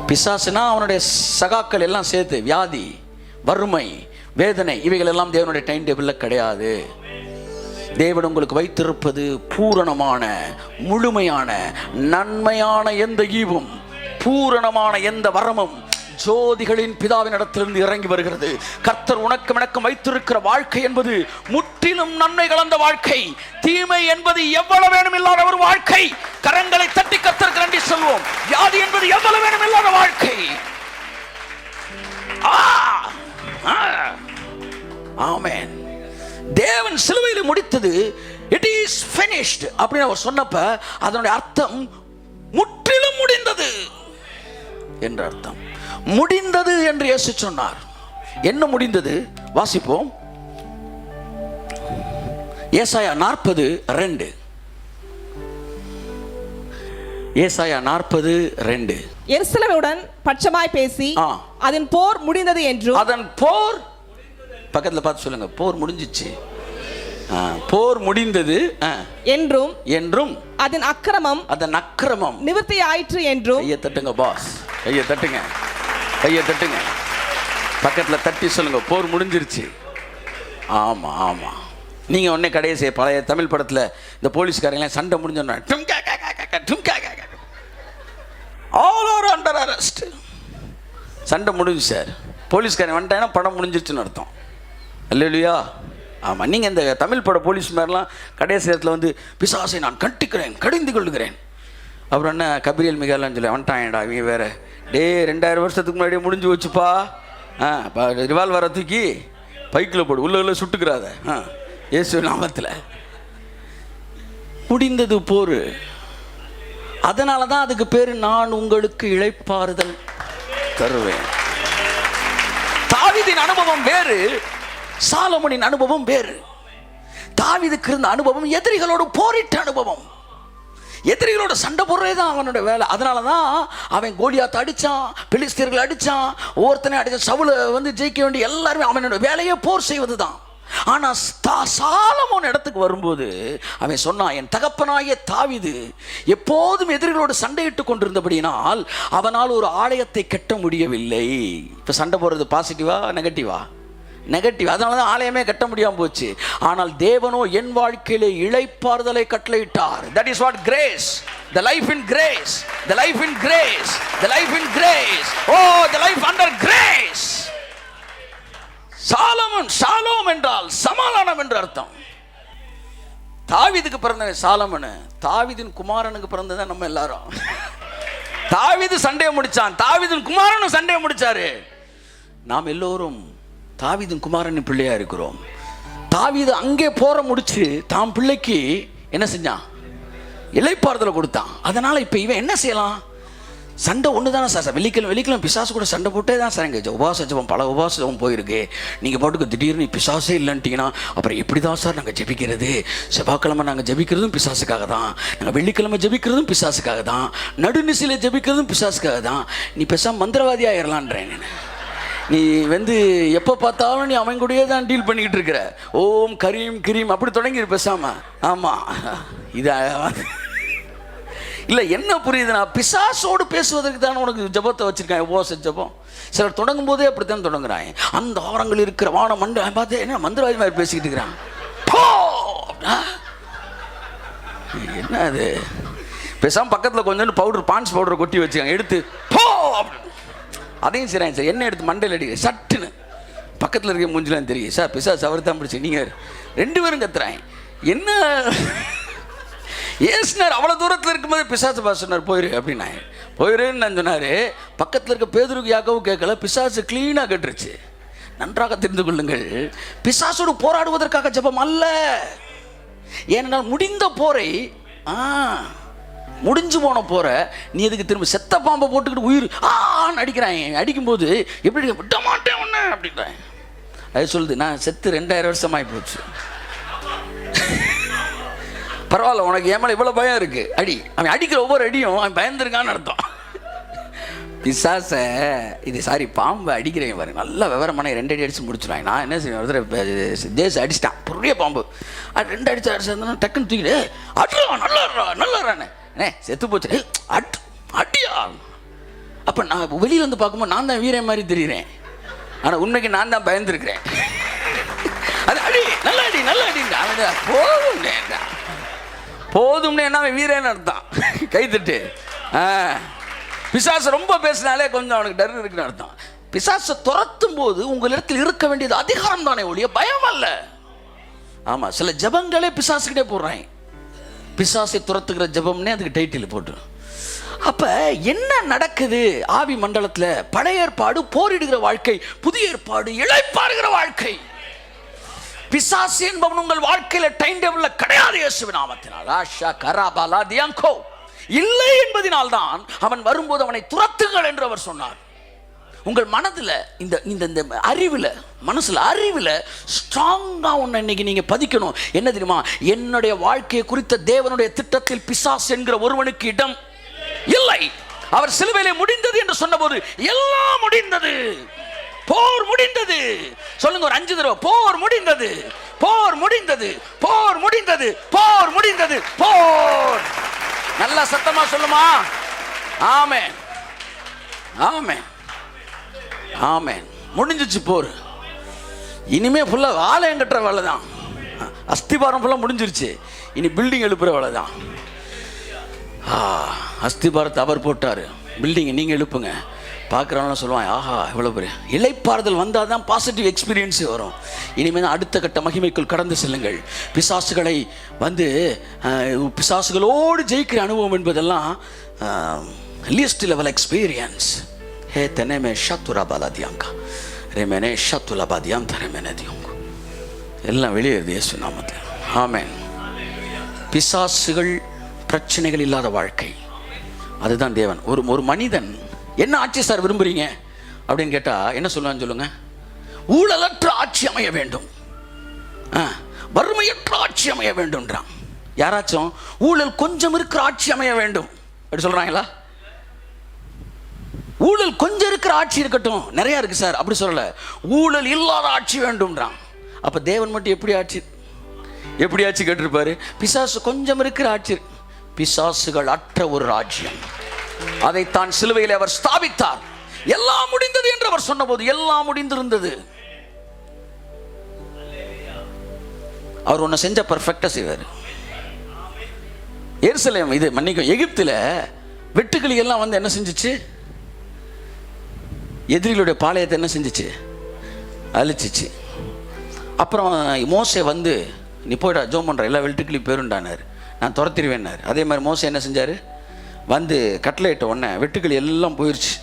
பிசாசுனா அவனுடைய சகாக்கள் எல்லாம் சேர்த்து, வியாதி, வறுமை, வேதனை, இவைகள் எல்லாம் தேவனுடைய டைம் டேபிள்ல கிடையாது. தேவன் உங்களுக்கு வைத்திருப்பது பூரணமான, முழுமையான, நன்மையான எந்த ஈவும், பூரணமான எந்த வரமும் ஜோதிகளின் பிதாவின் இடத்திலிருந்து இறங்கி வருகிறது. கர்த்தர் உனக்கு எனக்கும் வைத்திருக்கிற வாழ்க்கை என்பது முற்றிலும் நன்மை கலந்த வாழ்க்கை. தீமை என்பது எவ்வளவு வேணும் இல்லாத ஒரு வாழ்க்கை. கரங்களை தட்டி கர்த்தருக்கு நன்றி சொல்வோம். வியாதி என்பது எவ்வளவு வேணும் இல்லாத வாழ்க்கை. ஆமென். தேவன் சிலுவையில் முடித்தது, இட் இஸ் finished அப்படின்னு அவர் சொன்னப்ப அதனுடைய அர்த்தம் முற்றிலும் முடிந்தது என்ற அர்த்தம். முடிந்தது என்று இயேசு சொன்னார். என்ன முடிந்தது? வாசிப்போம். ஏசாயா 40:2. ஏசாயா 40:2. எருசலேமுடன் பட்சமாய் பேசி அதன் போர் முடிந்தது என்றும், அதன் போர், பக்கத்தில் பார்த்து சொல்லுங்க, போர் முடிஞ்சிச்சு, போர் முடிந்தது என்றும், என்றும் அதன் அக்கிரமம் நிவர்த்தி ஆயிற்று என்றும். கையை தட்டுங்க பாஸ், கையை தட்டுங்க, கையை தட்டுங்க, பக்கத்தில் தட்டி சொல்லுங்க, போர் முடிஞ்சிருச்சு. ஆமா ஆமா. நீங்க உடனே கடைசி பழைய தமிழ் படத்துல இந்த போலீஸ்காரங்க சண்டை முடிஞ்சோன்னா ஆல் ஆர் அண்டர் அரெஸ்ட், சண்டை முடிஞ்சு சார், போலீஸ்காரன் வந்துட்டாங்கன்னா படம் முடிஞ்சிருச்சுன்னு அர்த்தம். அல்லேலூயா. ஆமாம், நீங்கள் இந்த தமிழ் பட போலீஸ் மாதிரிலாம் கடைசி நேரத்தில் வந்து பிசாசை நான் கண்டிக்கிறேன், கடிந்து கொள்ளுகிறேன், அப்புறம் என்ன கபிரியல் மிகாலான்னு சொல்லி வந்துட்டான்டா இவங்க வேற, 2000 வருஷத்துக்கு முன்னாடியே முடிஞ்சு வச்சுப்பா, ரிவால்வரை தூக்கி பைக்கில் போடு, உள்ள சுட்டுக்கிறாத, இயேசு நாமத்தில். முடிந்தது போர். அதனால தான் அதுக்கு பேர் நான் உங்களுக்கு இளைப்பாறுதல் தருவேன். தாவீதின் அனுபவம் வேறு, சாலமோனின் அனுபவம் வேறு. தாவீதுக்கு இருந்த அனுபவம் எதிரிகளோடு போரிட்ட அனுபவம். எதிரிகளோட சண்டை போடுறதே தான் அவனோட வேலை. அதனால தான் அவன் கோலியாத்தை அடித்தான், பெலிஸ்தியர்களை அடித்தான், ஒவ்வொருத்தனையும் அடித்தான். சவுலை வந்து ஜெயிக்க வேண்டிய எல்லாருமே அவனோட வேலையே போர் செய்வது தான். ஆனால் சாலமோன் இடத்துக்கு வரும்போது அவன் சொன்னான், என் தகப்பனாகிய தாவீது எப்போதும் எதிரிகளோடு சண்டையிட்டு கொண்டிருந்தபடியினால் அவனால் ஒரு ஆலயத்தை கட்ட முடியவில்லை. இப்போ சண்டை போடுறது பாசிட்டிவா நெகட்டிவா? நெகட்டிவ். அதனால தான் ஆலயமே கட்ட முடியாமல் போச்சு. ஆனால் தேவனோ என் வாழ்க்கையிலே இளைப்பாறுதலை கட்டளையிட்டார். That is what grace. the life in grace, the life in grace, the life in grace. Oh, the life under grace. Solomon, Shalom என்றால் சமாதானம் என்று அர்த்தம். தாவீதுக்கு பிறந்த சாலமன், தாவீதின் குமாரனுக்கு பிறந்ததான் நம்ம எல்லாரும். தாவீது சண்டையை முடிச்சான், தாவீதின் குமாரனும் சண்டையை முடிச்சாரு. நாம் எல்லோரும் தாவீதின் குமாரனின் பிள்ளையா இருக்கிறோம். தாவீது அங்கே போற முடிச்சு தாம் பிள்ளைக்கு என்ன செஞ்சான்? இளைப்பாறுதலை கொடுத்தான். அதனால இப்ப இவன் என்ன செய்யலாம்? சண்டை ஒன்று தானே சார். வெள்ளிக்கிழமை பிசாசு கூட சண்டை போட்டே தான் சார். எங்கள் உபவாச ஜெபம், பல உபவாச ஜெபம் போயிருக்கு. நீங்கள் பாட்டுக்கு திடீர்னு பிசாசே இல்லைன்ட்டிங்கன்னா அப்புறம் எப்படி தான் சார் நாங்கள் ஜெபிக்கிறது? செவ்வாய்க்கிழமை நாங்கள் ஜெபிக்கிறதும் பிசாசுக்காக தான், நாங்கள் வெள்ளிக்கிழமை ஜெபிக்கிறதும் பிசாசுக்காக தான், நடுநிசையில் ஜெபிக்கிறதும் பிசாசுக்காக தான். நீ பேசாம மந்திரவாதி ஆயிடலான்றேன். நீ எப்போ பார்த்தாலும் நீ அவன் கூடயே தான் டீல் பண்ணிக்கிட்டு இருக்கிற. ஓம் கரீம் கிரீம் அப்படி தொடங்கி பேசாம. ஆமாம், இது இல்லை. என்ன புரியுதுன்னா, பிசாசோடு பேசுவதற்கு தானே உனக்கு ஜபத்தை வச்சிருக்கேன், உபவாச ஜபம். சிலர் தொடங்கும் போதே அப்படித்தான் தொடங்குறாங்க. அந்த ஆரங்கள் இருக்கிற வான மண்டை பார்த்து என்ன மந்திரவாதி மாதிரி பேசிக்கிட்டு இருக்கிறான். என்ன அது? பேசாம பக்கத்தில் கொஞ்சம் பவுடர், பான்ஸ் பவுடர் கொட்டி வச்சுக்காங்க, எடுத்து போ அதையும் செய்றாங்க சார். என்ன எடுத்து மண்டையில் அடி சட்டுன்னு பக்கத்தில் இருக்க மூஞ்சிலாம் தெரியும் சார். பிசாசு அவர் தான் பிடிச்சி நீங்கள் 2 பேரும் கத்துறாங்க. என்ன ஏசுனார்? அவ்வளோ தூரத்தில் இருக்கும்போது பிசாசு பாசனார் போயிரு அப்படின்னா போயிருன்னு நான் சொன்னார். பக்கத்தில் இருக்க பேதுருக்கு யாக்கவும் கேட்கல, பிசாசு க்ளீனாக கேட்டுருச்சு. நன்றாக தெரிந்து கொள்ளுங்கள், பிசாசோடு போராடுவதற்காக ஜெபம் அல்ல. ஏனென்றால் முடிந்த போரை, முடிஞ்சு போன போற நீ எதுக்கு திரும்ப செத்த பாம்பை போட்டுக்கிட்டு உயிர் அடிக்கிறாங்க? அடிக்கும்போது எப்படி விட மாட்டேன் ஒன்று அப்படின்றாங்க. அது சொல்லுது, நான் செத்து 2000 வருஷம் ஆகி போச்சு. பரவாயில்ல, உனக்கு ஏன் மேலே இவ்வளோ பயம் இருக்கு. அடி. அவன் அடிக்கிற ஒவ்வொரு அடியும் அவன் பயந்துருக்கான்னு அர்த்தம். பிசாச இது சாரி பாம்பை அடிக்கிறேன் பாரு, நல்லா விவரமான 2 அடி அடிச்சு முடிச்சுருவாங்க. நான் என்ன செய்வேன், ஒருத்தர் தேசம் அடிச்சிட்டான், பெரிய பாம்பு. 2 அடிச்சு டக்குன்னு தூக்கிட்டு அட்ரா நல்லாடுறானே செத்து போச்சு அடியா. அப்போ நான் வெளியில் வந்து பார்க்கும்போது நான் தான் வீரன் மாதிரி தெரியுறேன், ஆனால் உண்மைக்கு நான் தான் பயந்துருக்கிறேன். அது அடி நல்ல அடி நல்ல அடிண்டா. போதும்டா போதும்னு என்ன வீரன்னு அர்த்தம். கைத்தட்டு. பிசாசு ரொம்ப பேசினாலே கொஞ்சம் அவனுக்கு டர் இருக்குன்னு அர்த்தம். பிசாசை துரத்தும் போது உங்களிடத்தில் இருக்க வேண்டியது அதிகாரம் தானே ஒழிய பயம் அல்ல. ஆமாம், சில ஜபங்களே பிசாசுக்கிட்டே போடுறாங்க. பிசாசை துரத்துக்கிற ஜபம்னே அதுக்கு டைட்டில் போட்டு. அப்ப என்ன நடக்குது ஆவி மண்டலத்தில்? பழைய ஏற்பாடு போரிடுகிற வாழ்க்கை, புதிய ஏற்பாடு இளைப்பாறுகிற வாழ்க்கை. பிசாசு என்பவன் உங்கள் வாழ்க்கையில டைம் டேபிள்ல கிடையாது. இயேசுவின் நாமத்தினால் ஆஷா கராபாலா தியாங்கோ இல்லை என்பதனால் தான் அவன் வரும்போது அவனை துரத்துங்கள் என்று அவர் சொன்னார். உங்கள் மனதில் இந்த இந்த அறிவில், மனசில் அறிவில் ஸ்ட்ராங்கா ஒன்று இன்னைக்கு நீங்க பதிக்கணும். என்ன தெரியுமா? என்னுடைய வாழ்க்கையை குறித்த தேவனுடைய திட்டத்தில் பிசாசு என்கிற ஒருவனுக்கு இடம் இல்லை. அவர் சிலுவையிலே முடிந்தது என்று சொன்னபோது எல்லாம் முடிந்தது, போர் முடிந்தது. சொல்லுங்க ஒரு 5 தடவை, போர் முடிந்தது, போர் முடிந்தது, போர் முடிந்தது, போர் முடிந்தது, போர். நல்லா சத்தமா சொல்லுமா? ஆமென் ஆமென் ஆமென். முடிஞ்சிச்சு போர். இனிமே ஃபுல்லா ஆலயம் கட்டுற வேலை தான், அஸ்திபாரம் ஃபுல்லா முடிஞ்சிருச்சு. இனி பில்டிங் எழுப்புற வேலை தான். அஸ்திபாரத்தை அவர் போட்டாரு, பில்டிங் நீங்க எழுப்புங்க. பார்க்குறவங்க சொல்லுவாங்க, ஆஹா இவ்வளோ பெரிய இளைப்பாறுதல் வந்தால் தான் பாசிட்டிவ் எக்ஸ்பீரியன்ஸு வரும். இனிமேல் தான் அடுத்த கட்ட மகிமைக்குள் கடந்து செல்லுங்கள். பிசாசுகளை பிசாசுகளோடு ஜெயிக்கிற அனுபவம் என்பதெல்லாம் லீஸ்ட் லெவல் எக்ஸ்பீரியன்ஸ். ஹே தெனமே ஷத்துரா பாலாதியாங்கா ரெமேனே ஷத்துலா பாதியாம் தரமேனே தியோங்க எல்லாம் வெளியேறுது இயேசு நாமத்தில். ஆமென். பிசாசுகள் பிரச்சனைகள் இல்லாத வாழ்க்கை, அதுதான் தேவன். ஒரு மனிதன் என்ன ஆட்சி சார் விரும்புறீங்க அப்படின்னு கேட்டா என்ன சொல்லுவான்னு சொல்லுங்க? ஊழலற்ற ஆட்சி அமைய வேண்டும், வறுமையற்ற ஆட்சி அமைய வேண்டும்ன்றான். யாராச்சும் ஊழல் கொஞ்சம் இருக்கிற ஆட்சி அமைய வேண்டும் அப்படி சொல்றாங்களா? ஊழல் கொஞ்சம் இருக்கிற ஆட்சி இருக்கட்டும், நிறைய இருக்கு சார் அப்படி சொல்லல. ஊழல் இல்லாத ஆட்சி வேண்டும்ன்றான். அப்ப தேவன் மட்டும் எப்படி ஆட்சி கேட்டிருப்பாரு? பிசாசு கொஞ்சம் இருக்கிற ஆட்சி, பிசாசுகள் அற்ற ஒரு ராஜ்யம், அதைத்தான் சிலுவையில் அவர் ஸ்தாபித்தார். எல்லாம் முடிந்தது என்று அவர் சொன்னபோது எல்லாம் முடிந்திருந்தது. அவர் ஒன்னு செஞ்ச பர்ஃபெக்டா செய்வார். எருசலேம் இது மன்னிக்கும், எகிப்தில் வெட்டுக்கிளி எல்லாம் வந்து என்ன செஞ்சிச்சு? எதிரிகளுடைய பாளையத்தை என்ன செஞ்சிச்சு? அழிச்சிச்சு. அப்புறம் மோசே வந்து நீ போய்டா ஜோம் பண்ணுற எல்லா வெட்டுக்கிளி பேருண்டானார், நான் துரத்திடுவேன்னார். அதே மாதிரி மோசே என்ன செஞ்சார்? வந்து கட்டளையிட்ட உடனே வெட்டுக்கிளி எல்லாம் போயிடுச்சு.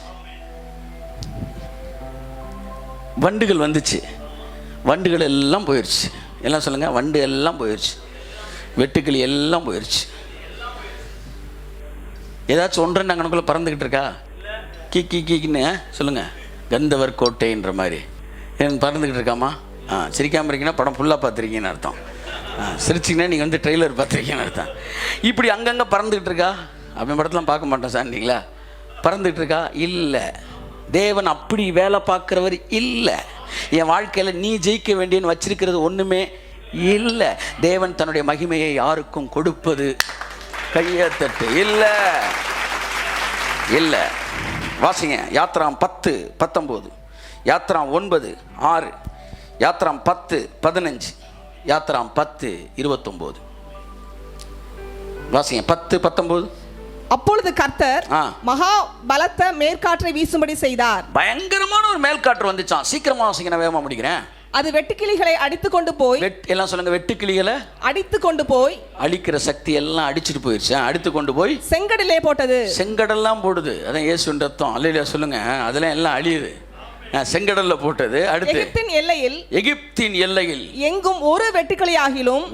வண்டுகள் வந்துச்சு, வண்டுகள் எல்லாம் போயிடுச்சு. எல்லாம் சொல்லுங்கள், வண்டு எல்லாம் போயிடுச்சு, வெட்டுக்கிளி எல்லாம் போயிடுச்சு. ஏதாச்சும் ஒன்று அங்கனுக்குள்ளே பறந்துக்கிட்டு இருக்கா? கீக்கின்னு சொல்லுங்கள், கந்தவர் கோட்டைன்ற மாதிரி எனக்கு பறந்துக்கிட்டு இருக்காமா? சிரிக்காமல் இருக்கீங்கன்னா படம் ஃபுல்லாக பார்த்துருக்கீங்கன்னு அர்த்தம். சிரிச்சிங்கன்னா நீங்கள் வந்து ட்ரெய்லர் பார்த்துருக்கீங்கன்னு அர்த்தம். இப்படி அங்கங்கே பறந்துக்கிட்டு இருக்கா? அப்படி படத்தெலாம் பார்க்க மாட்டோம் சார்ந்தீங்களா? பறந்துக்கிட்டு இருக்கா? இல்லை. தேவன் அப்படி வேலை பார்க்குறவர் இல்லை. என் வாழ்க்கையில் நீ ஜெயிக்க வேண்டியன்னு வச்சிருக்கிறது ஒன்றுமே இல்லை. தேவன் தன்னுடைய மகிமையை யாருக்கும் கொடுப்பது கையத்தட்டு இல்லை இல்லை. வாசிங்க, யாத்ராம் 10:19, யாத்ராம் 9:6, யாத்ராம் 10:15, யாத்ராம் 10:29. வாசிங்க 10:19. அப்பொழுது கர்த்தர் மகா பலத்த மேற்காற்றை வீசும்படி செய்தார். பயங்கரமான ஒரு மேல்காற்று வந்துச்சான். சீக்கிரமா வாசிங்க, நான் வேகமா முடிக்கிறேன். அது வெட்டுக்கிளிகளை அடித்து கொண்டு போய், எல்லாம் சொல்லுங்க, வெட்டுக்கிளிகளை அடித்து கொண்டு போய், அழிக்கிற சக்தி எல்லாம் அடிச்சுட்டு போயிடுச்சு. அடித்து கொண்டு போய் செங்கடலே போட்டது. செங்கடெல்லாம் போடுது, அதான் இயேசுவின் ரத்தம். அல்லேலூயா சொல்லுங்க. அதெல்லாம் எல்லாம் அழியுது. செங்கடல்ல போட்டது. அடுத்து எகிப்தின் எல்லையில் எங்கும் ஒரு வெட்டுக்கிளியாகிலும்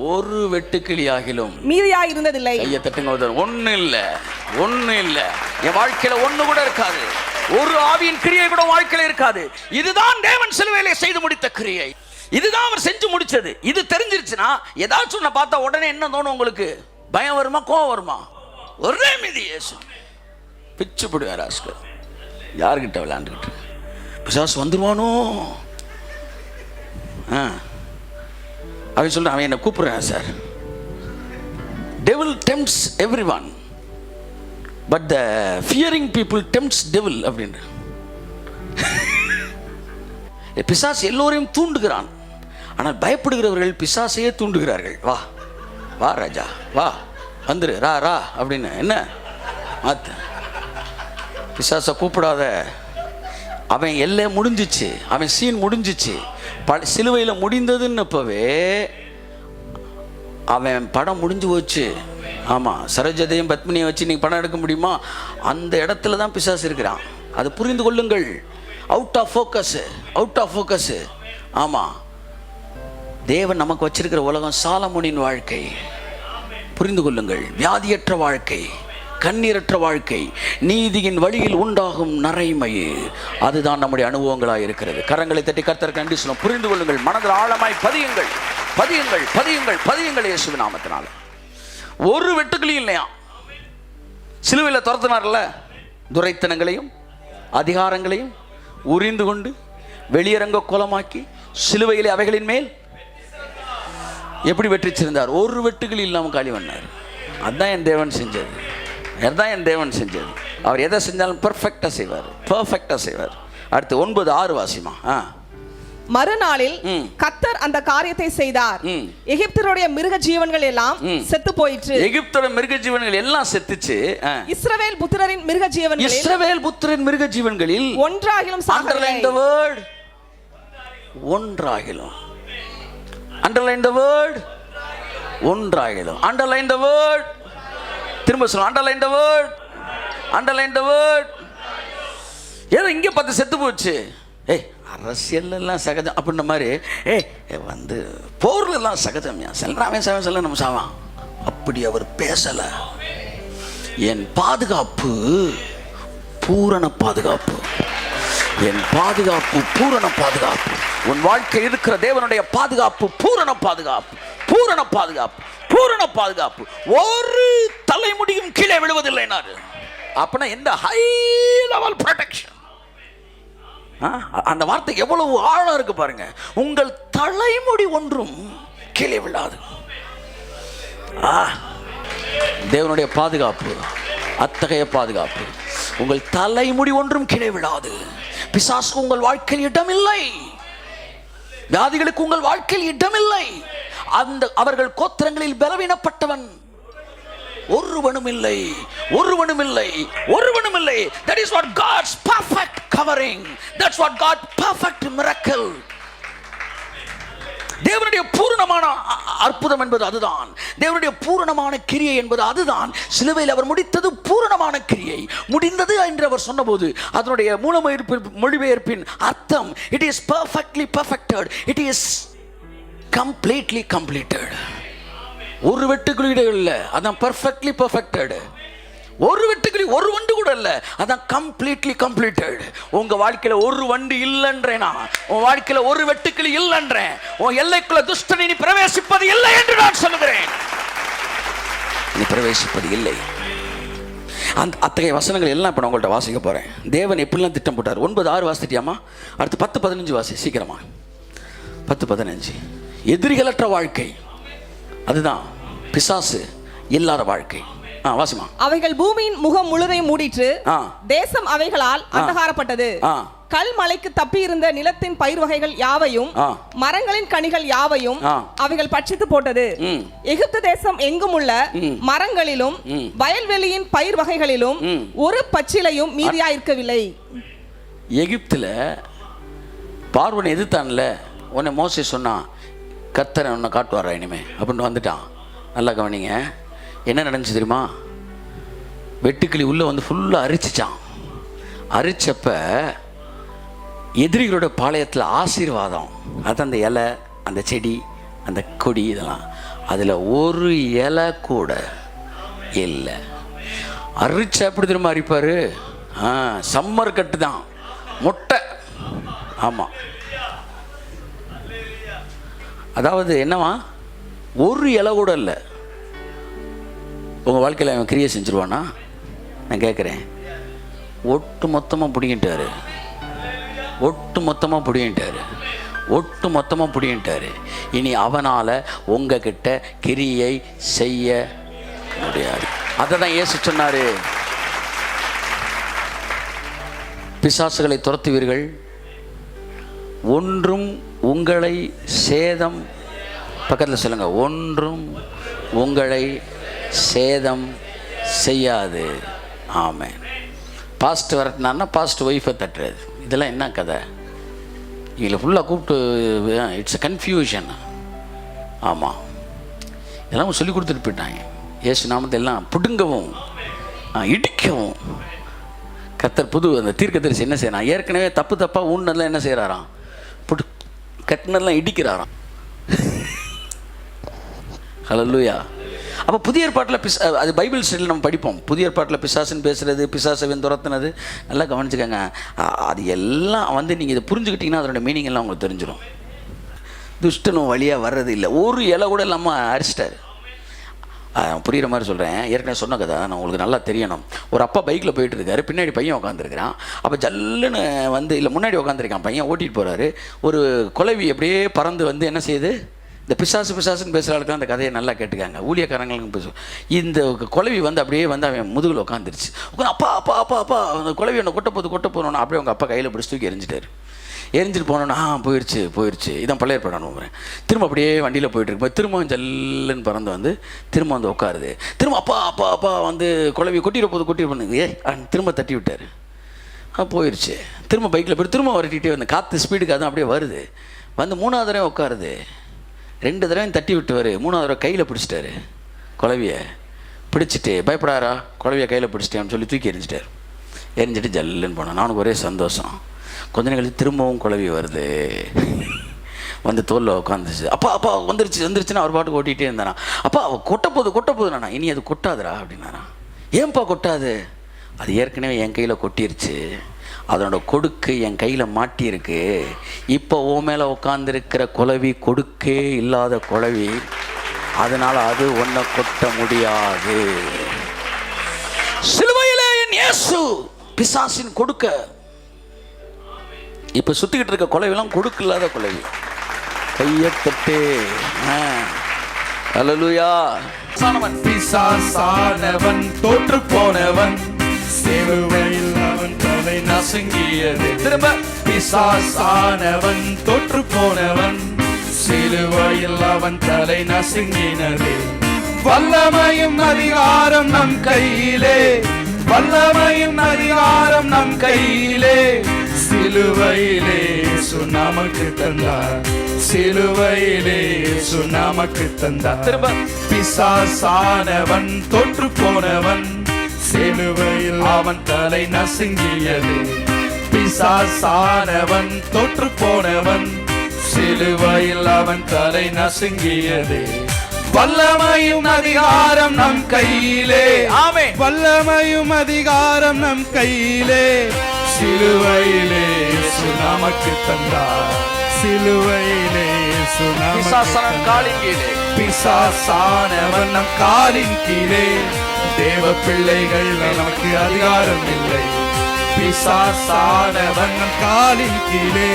மீதியா இருந்ததில்லை. கையை தட்டுங்க. ஒண்ணு இல்ல என் வாழ்க்கையில ஒண்ணு கூட இருக்காது. ஒரு ஆவியின் கிரியை கூட வாழ்க்கையில இருக்காது. இதுதான் தேவன் சிலுவையிலே செய்து முடித்த கிரியை. இதுதான் அவர் செஞ்சு முடிச்சது. இது தெரிஞ்சிருச்சுன்னா ஏதாச்சும் ஒண்ணு பார்த்தா உடனே என்ன தோணும் உங்களுக்கு? பயம் வருமா? கோவம் வருமா? ஒரே மீதி இயேசு பிச்சு போடுவார். ஆஸ்கர் யார்கிட்ட விளையாண்டுக்கிட்டு பிசாசு வந்துருவானோ? அவன் சொல்றான், அவன் என்ன கூப்பிடுறான் sir. Devil tempts everyone but the fearing people tempts devil அப்படின்ற. பிசாசு எல்லோரையும் தூண்டுகிறான், ஆனால் பயப்படுகிறவர்கள் பிசாசையே தூண்டுகிறார்கள். வா வா ராஜா வா, வந்துரு ரா ரா அப்படின்னு. என்ன மாத்த பிசாசை கூப்பிடாத. அவன் எல்லை முடிஞ்சிச்சு, அவன் சீன் முடிஞ்சிச்சு. சிலுவையில் முடிந்ததுன்னப்பவே அவன் படம் முடிஞ்சு போச்சு. ஆமாம், சரோஜதையும் பத்மினியை வச்சு நீங்கள் படம் எடுக்க முடியுமா? அந்த இடத்துல தான் பிசாசு இருக்கிறான். அது புரிந்து கொள்ளுங்கள். Out of focus. ஆமாம், தேவன் நமக்கு வச்சிருக்கிற உலகம் சாலமோனின் வாழ்க்கை. புரிந்து கொள்ளுங்கள். வியாதியற்ற வாழ்க்கை, கண்ணீரற்ற வாழ்க்கை, நீதியின் வழியில் உண்டாகும் நரைமை, அதுதான் நம்முடைய அனுபவங்களாக இருக்கிறது. கரங்களை தட்டி கர்த்தருக்கு நன்றி சொல்லும். புரிந்து கொள்ளுங்கள். மனதில் ஆழமாய் பதியுங்கள் இயேசுவின் நாமத்தினால. ஒரு வெட்டுக்கிளியும் இல்லையா? சிலுவையில் துரத்தினார்ல, துரைத்தனங்களையும் அதிகாரங்களையும் உரிந்து கொண்டு வெளியரங்க கோலமாக்கி சிலுவையிலே அவைகளின் மேல் எப்படி வெற்றிச்சிருந்தார்? ஒரு வெட்டுக்கிளி இல்லாமல் காலி பண்ணார். அதுதான் என் தேவன் செஞ்சது. அவர் எதை செஞ்சாலும் பெர்ஃபெக்டாக செய்வார். அடுத்து 9:6 வாசிமா. மறுநாளில் கர்த்தர் அந்த காரியத்தை செய்தார். எகிப்தருடைய மிருக ஜீவன்கள் எல்லாம் செத்து போயிற்று. எகிப்தருடைய மிருக ஜீவன்கள் எல்லாம் செத்துச்சு. இஸ்ரவேல் புத்திரரின் மிருக ஜீவன்களில் ஒன்றாகிலும் சாகவில்லை. Underline the word. ஒன்றாகிலும். Underline the word. ஒன்றாகிலும். Underline the word. திரும்ப சொல்லுங்க. Underline the word. ஏதோ இங்கே பார்த்து செத்து போச்சு. அரசியல் எல்லாம் சகஜம் அப்படின்ற மாதிரி. வந்து போர்ல எல்லாம் சகஜம்யா, செல்றான் செல்ல நம்ம சாவான். அப்படி அவர் பேசல. என் பாதுகாப்பு பூரண பாதுகாப்பு. உன் வாழ்க்கை இருக்கிற தேவனுடைய பாதுகாப்பு பூரண பாதுகாப்பு. ஒரு தலைமுடியும் கீழே விழுவதில்லை. அப்பனா எந்த ஹை லெவல் ப்ரொடெக்ஷன். அந்த வார்த்தை எவ்வளவு ஆழம் இருக்கு பாருங்க. உங்கள் தலைமுடி ஒன்றும் கீழே விழாது. தேவனுடைய பாதுகாப்பு அத்தகைய பாதுகாப்பு. உங்கள் தலைமுடி ஒன்றும் கீழே விழாது. பிசாசுக்கு உங்கள் வாழ்க்கையில் இடமில்லை. வியாதிகளுக்கு உங்கள் வாழ்க்கையில் இடமில்லை. அவர்கள் கோத்திரங்களில் பலவீனப்பட்டவன். ஒருவனும் இல்லை, ஒருவனும் இல்லை, ஒருவனும் இல்லை. That is what God's perfect covering. That's what God's perfect miracle. தேவனுடைய பூரணமான அற்புதம் என்பது அதுதான். தேவனுடைய பூரணமான கிரியை என்பது அதுதான். சிலுவையில் அவர் முடித்தது பூரணமான கிரியை. முடிந்தது என்று அவர் சொன்னபோது அதனுடைய மொழிபெயர்ப்பின் அர்த்தம், it is perfectly perfected, it is completely completed. ஒரு வெட்டுக்கிளி இல்லை, அதான் perfectly perfected. ஒரு வெட்டுக்கிளி, ஒரு வண்டு கூட இல்லை, அதான் கம்ப்ளீட்லி கம்ப்ளீட்டட். உங்க வாழ்க்கையில ஒரு வண்டு இல்லைன்றேனா, உன் வாழ்க்கையில ஒரு வெட்டுக்கிளி இல்லைன்றேன். உன் எல்லைக்குள்ள துஷ்டனை நீ பிரவேசிப்பது இல்லை என்று நான் சொல்லுகிறேன். நீ பிரவேசிப்பது இல்லை. அந்த அத்தகைய வசனங்கள் எல்லாம் இப்போ நான் உங்கள்கிட்ட வாசிக்க போறேன். தேவன் எப்படிலாம் திட்டம் போட்டார். 9:6 வாசிட்டியாமா? அடுத்து 10-15 வாசி சீக்கிரமா. 10-15. எதிரிகளற்ற வாழ்க்கை, அதுதான் பிசாசு இல்லாத வாழ்க்கை. வாசிமா. அவைகள் பூமியின் முகம் முழுதையும் மூடிற்று, தேசம் அவைகளால் அந்தகாரப்பட்டது. கல் மலைக்கு தப்பி இருந்த நிலத்தின் பயிர் வகைகள் யாவையும் மரங்களின் கனிகள் யாவையும் அவைகள் பட்சித்து போட்டது. எகிப்து தேசம் எங்கும் உள்ள மரங்களிலும் வயல்வெளியின் பயிர் வகைகளிலும் ஒரு பச்சிலையும் மீதியா இருக்கவில்லை. எகிப்துல பார்வனை எதிர்த்தான்ல, உன்னை மோசே சொன்னா கர்த்தர் உன்னை காட்டுவாரா இனிமே அப்படின்னு வந்துட்டான். நல்லா கவனிங்க, என்ன நடந்துச்சு தெரியுமா? வெட்டுக்கிளி உள்ள வந்து ஃபுல்லாக அரிச்சிச்சான். அரிச்சப்ப எதிரிகளோட பாளையத்தில் ஆசீர்வாதம், அது அந்த இலை, அந்த செடி, அந்த கொடி, இதெல்லாம் அதில் ஒரு இலை கூட இல்லை. அரிச்ச எப்படி திரும்ப அரிப்பார்? சம்மர் கட்டு தான், மொட்டை. ஆமாம், அதாவது என்னவா, ஒரு இலை கூட இல்லை. உங்கள் வாழ்க்கையில் அவன் கிரியை செஞ்சுருவானா? நான் கேட்குறேன். ஒட்டு மொத்தமாக பிடிங்கிட்டாரு, ஒட்டு மொத்தமாக பிடிங்கிட்டாரு, ஒட்டு மொத்தமாக பிடிங்கிட்டாரு. இனி அவனால் உங்ககிட்ட கிரியை செய்ய முடியாது. அதை தான் இயேசு சொன்னார், பிசாசுகளை துரத்துவீர்கள், ஒன்றும் உங்களை சேதம், பக்கத்தில் சொல்லுங்க, ஒன்றும் உங்களை சேதம் செய்யாது. ஆமென். பாஸ்ட் வரட்டினான்னா பாஸ்ட் ஒய்ஃபை தட்டுறது, இதெல்லாம் என்ன கதை? இதில் ஃபுல்லாக கூப்பிட்டு இட்ஸ் அ கன்ஃபியூஷன். ஆமாம், இதெல்லாம் சொல்லி கொடுத்துட்டு போயிட்டாங்க. இயேசு நாமத்தை எல்லாம் பிடுங்கவும் இடிக்கவும் கர்த்தர் புது அந்த தீர்க்கதரிசி என்ன செய்யறான்? ஏற்கனவே தப்பாக ஊன்னதெல்லாம் என்ன செய்கிறாராம்? கட்டினதெல்லாம் இடிக்கிறாராம். ஹல்லேலூயா. அப்போ புதிய ஏற்பாட்டில் அது பைபிள் ஸ்டடியில் நம்ம படிப்போம். புதிய ஏற்பாட்டில் பிசாசுன்னு பேசுகிறது, பிசாசவின் துரத்துனது, நல்லா கவனிச்சுக்கோங்க. அது எல்லாம் வந்து நீங்கள் இதை புரிஞ்சுக்கிட்டிங்கன்னா அதோட மீனிங் எல்லாம் உங்களுக்கு தெரிஞ்சிடும். துஷ்டனும் வழியாக வர்றது இல்லை, ஒரு இலை கூட இல்லாமல் அரிச்சிட்டாரு. புரிகிற மாதிரி சொல்கிறேன், ஏற்கனவே சொன்ன கதை நான் உங்களுக்கு நல்லா தெரியணும். ஒரு அப்பா பைக்கில் போயிட்டு இருக்காரு, பின்னாடி பையன் உட்காந்துருக்கிறான். அப்போ ஜல்லுன்னு வந்து இல்லை முன்னாடி உட்காந்துருக்கான் பையன், ஓட்டிகிட்டு போகிறாரு. ஒரு குளவி அப்படியே பறந்து வந்து என்ன செய்யுது? இந்த பிசாசுன்னு பேசுகிறாளுக்கு அந்த கதையை நல்லா கேட்டுக்காங்க, ஊழியக்காரங்களுக்கும் பேசுவோம். இந்த குளவி வந்து அப்படியே வந்து அவன் முதுகில் உட்காந்துருச்சு. அப்பா அப்பா அப்பா அப்பா அந்த குளவி ஒன்று கொட்ட போகணுன்னா அப்படியே அவங்க அப்பா கையில் பிடிச்சி தூக்கி எரிஞ்சிட்டாரு. எரிஞ்சிட்டு போனோன்னா போயிடுச்சு. இதான் பழைய படம் நம்புறேன். திரும்ப அப்படியே வண்டியில் போயிட்டு இருக்கும்போது திரும்ப ஜல்லுன்னு பறந்து வந்து திரும்ப வந்து உட்காருது. திரும்ப அப்பா அப்பா அப்பா வந்து குழவி கொட்டிட பண்ணுது. திரும்ப தட்டி விட்டார், போயிடுச்சு. திரும்ப பைக்கில் போய் திரும்ப வரட்டிகிட்டே வந்து காற்று ஸ்பீடுக்கு அதுவும் அப்படியே வருது. வந்து 3வது தடவை உட்காருது. 2 தடவையும் தட்டி விட்டுவார். 3வது தடவை கையில் பிடிச்சிட்டாரு. குழவியை பிடிச்சிட்டு பயப்படாரா, குழவியை கையில் பிடிச்சிட்டேன்னு சொல்லி தூக்கி எரிஞ்சிட்டார். எரிஞ்சிட்டு ஜல்லுன்னு போனான். நானுக்கு ஒரே சந்தோஷம். கொஞ்ச நேரம் கழிச்சு திரும்பவும் குழவி வருது, வந்து தோலில் உட்காந்துச்சு. அப்பா அப்பா வந்துருச்சுன்னா அவர் பாட்டுக்கு ஓட்டிகிட்டே இருந்தானா. அப்பா அவள் கொட்ட போகுது நானா. இனி அது கொட்டாதுரா அப்படின்னானா. ஏன்பா கொட்டாது? அது ஏற்கனவே என் கையில் கொட்டிருச்சு, அதனோட கொடுக்கு என் கையில் மாட்டியிருக்கு. இப்போ ஓ மேலே உட்காந்துருக்கிற குழவி கொடுக்கே இல்லாத குழவி, அதனால் அது ஒன்றை கொட்ட முடியாது. சிலுவையிலே என் இயேசு பிசாசின் கொடுக்க. இப்போ சுற்றிக்கிட்டு இருக்க குழவிலாம் கொடுக்கு இல்லாத குழவி. கையத்தட்டு. அல்லேலூயா. பிசாசானவன் தோற்று போனவன், சிலுவையில் அவன் தலை நசுங்கியது. திரும்ப பிசாசானவன் தோற்று போனவன், சிலுவையில் அவன் தலை நசுங்கினது. வல்லமையும் அதிகாரம் நம் கையிலே, வல்லமையும் அதிகாரம் நம் கையிலே. சிலுவையிலே இயேசு நமக்கு தந்தார், சிலுவையிலே இயேசு நமக்கு தந்தார். திரும்ப பிசாசானவன் தோற்று போனவன், சிலுவையில் அவன் தலை நசுங்கியது. பிசாசானவன் தோற்று போனவன், சிலுவையில் அவன் தலை நசுங்கியது. வல்லமையும் அதிகாரம் நம் கையிலே, ஆமென். வல்லமையும் அதிகாரம் நம் கையிலே. சிலுவையிலே இயேசு நமக்கு தந்தார், சிலுவையிலே இயேசு நமக்கு பிசாசானவன் தந்தார். காலின் கீழே, பிசாசானவன் நம் காலின் கீழே. தேவ பிள்ளைகள் நமக்கு அதிகாரம் இல்லை. பிசாசானவன் நம் காலின் கீழே,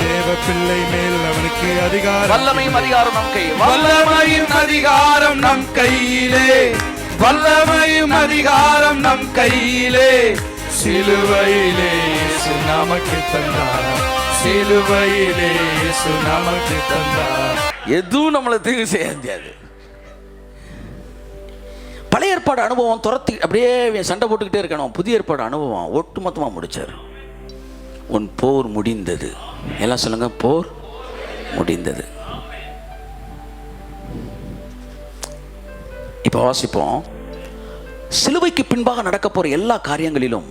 தேவ பிள்ளை மேல் அவனுக்கு அதிகாரம். வல்லமையும் அதிகாரம் நம் கையில், வல்லமையும் அதிகாரம் நம் கையிலே, வல்லமையும் அதிகாரம் நம் கையிலே. சிலுவையிலே இயேசு நமக்கு தந்தார், சிலுவையிலே இயேசு நமக்கு தந்தார். எதுவும் நம்மளை தீங்கு செய்ய முடியாது. பழைய ஏற்பாடு அனுபவம் துரத்தி அப்படியே சண்டை போட்டுக்கிட்டே இருக்கணும். புதிய ஏற்பாடு அனுபவம் ஒட்டுமொத்தமாக முடிச்சார். உன் போர் முடிந்தது. எல்லாம் சொல்லுங்க, போர் முடிந்தது. இப்போ வாசிப்போம். சிலுவைக்கு பின்பாக நடக்க போற எல்லா காரியங்களிலும்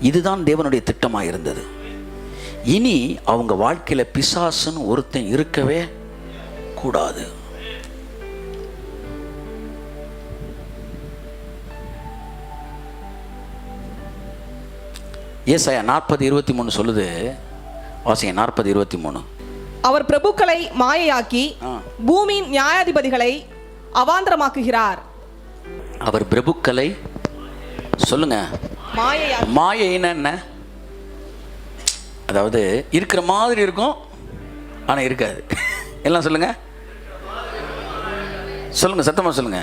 இதுதான் தேவனுடைய திட்டமாக இருந்தது. இனி அவங்க வாழ்க்கையில பிசாசுன்னு ஒருத்தன் இருக்கவே கூடாது. ஏசாயா 40:23 சொல்லுது. வாசிங்க 40:23. அவர் பிரபுக்களை மாயையாக்கி பூமியின் நியாயாதிபதிகளை அவாந்தரமாக்குகிறார். அவர் பிரபுக்களை சொல்லுங்க, மாயைன்னா என்ன? அதாவது இருக்கிற மாதிரி இருக்கும் ஆனா இருக்காது. எல்லாம் சொல்லுங்க, சொல்லுங்க, சத்தமா சொல்லுங்க.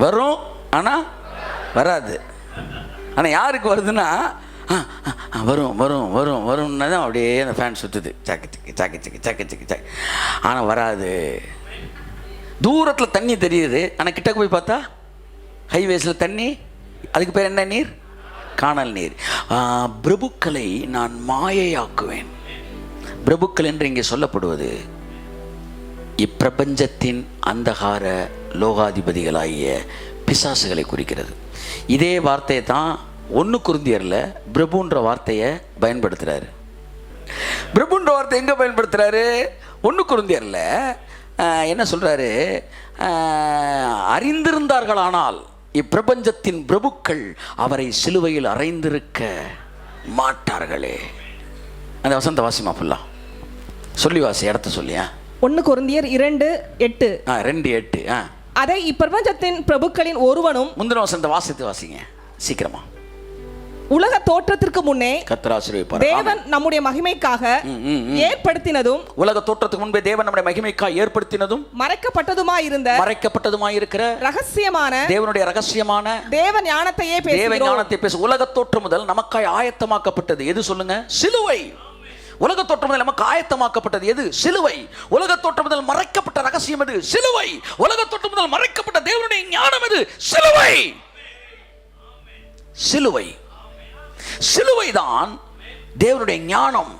வரும் ஆனா வராது. ஆனா யாருக்கு வருதுன்னா வரும் வரும் வரும் வரும்னா தான் அப்படியே அந்த ஃபேன் சுற்றுது. சாக்கு சிக்கி சாக்கு சிக்கி சாக்கு சிக்கி சாக்கு. ஆனால் வராது. தூரத்தில் தண்ணி தெரியுது, ஆனால் கிட்டக்கு போய் பார்த்தா ஹைவேஸில் தண்ணி. அதுக்கு பேர் என்ன நீர்? காணல் நீர். பிரபுக்களை நான் மாயையாக்குவேன். பிரபுக்கள் என்று இங்கே சொல்லப்படுவது இப்பிரபஞ்சத்தின் அந்தகார லோகாதிபதிகளாகிய பிசாசுகளை குறிக்கிறது. இதே வார்த்தையை தான் 1 கொரிந்தியர்ல பிரபுன்ற வார்த்தையை பயன்படுத்துறாரு. பிரபுன்ற வார்த்தை எங்க பயன்படுத்துறாரு? 1 கொரிந்தியர்ல என்ன சொல்றாரு? அறிந்திருந்தார்களானால் இப்பிரபஞ்சத்தின் பிரபுக்கள் அவரை சிலுவையில் அறைந்திருக்க மாட்டார்களே. அந்த வசந்த வாசிமா ஃபுல்லா சொல்லி வாசி, இடத்த சொல்லியா. 1 கொரிந்தியர் 2:8. 2:8. அதை இப்பிரபஞ்சத்தின் பிரபுக்களின் ஒருவனும். முந்தின வசந்த வாசித்து வாசிங்க சீக்கிரமா. உலக தோற்றத்திற்கு முன்னே தேவன் நம்முடைய மகிமைக்காக ஏற்படுத்தினதும், உலக தோற்றத்துக்கு முன்பே தேவன் நம்முடைய மகிமைக்காக ஏற்படுத்தினதும், மறைக்கப்பட்டதுமாயிருக்கிற ரகசியமான தேவனுடைய ரகசியமான தேவ ஞானத்தையே பேசு. உலக தோற்றம் முதல் நமக்காய் ஆயத்தமாக்கப்பட்டது எது சொல்லுங்க? சிலுவை. உலக தோற்றம் முதல் நமக்கு ஆயத்தமாக்கப்பட்டது எது? சிலுவை. உலக தோற்றம் முதல் மறைக்கப்பட்ட ரகசியம் எது? சிலுவை. உலக தோற்றம் முதல் மறைக்கப்பட்ட தேவனுடைய ஞானம் எது? சிலுவை. சிலுவை. சிலுவைதான் தேவனுடைய ஞானம்,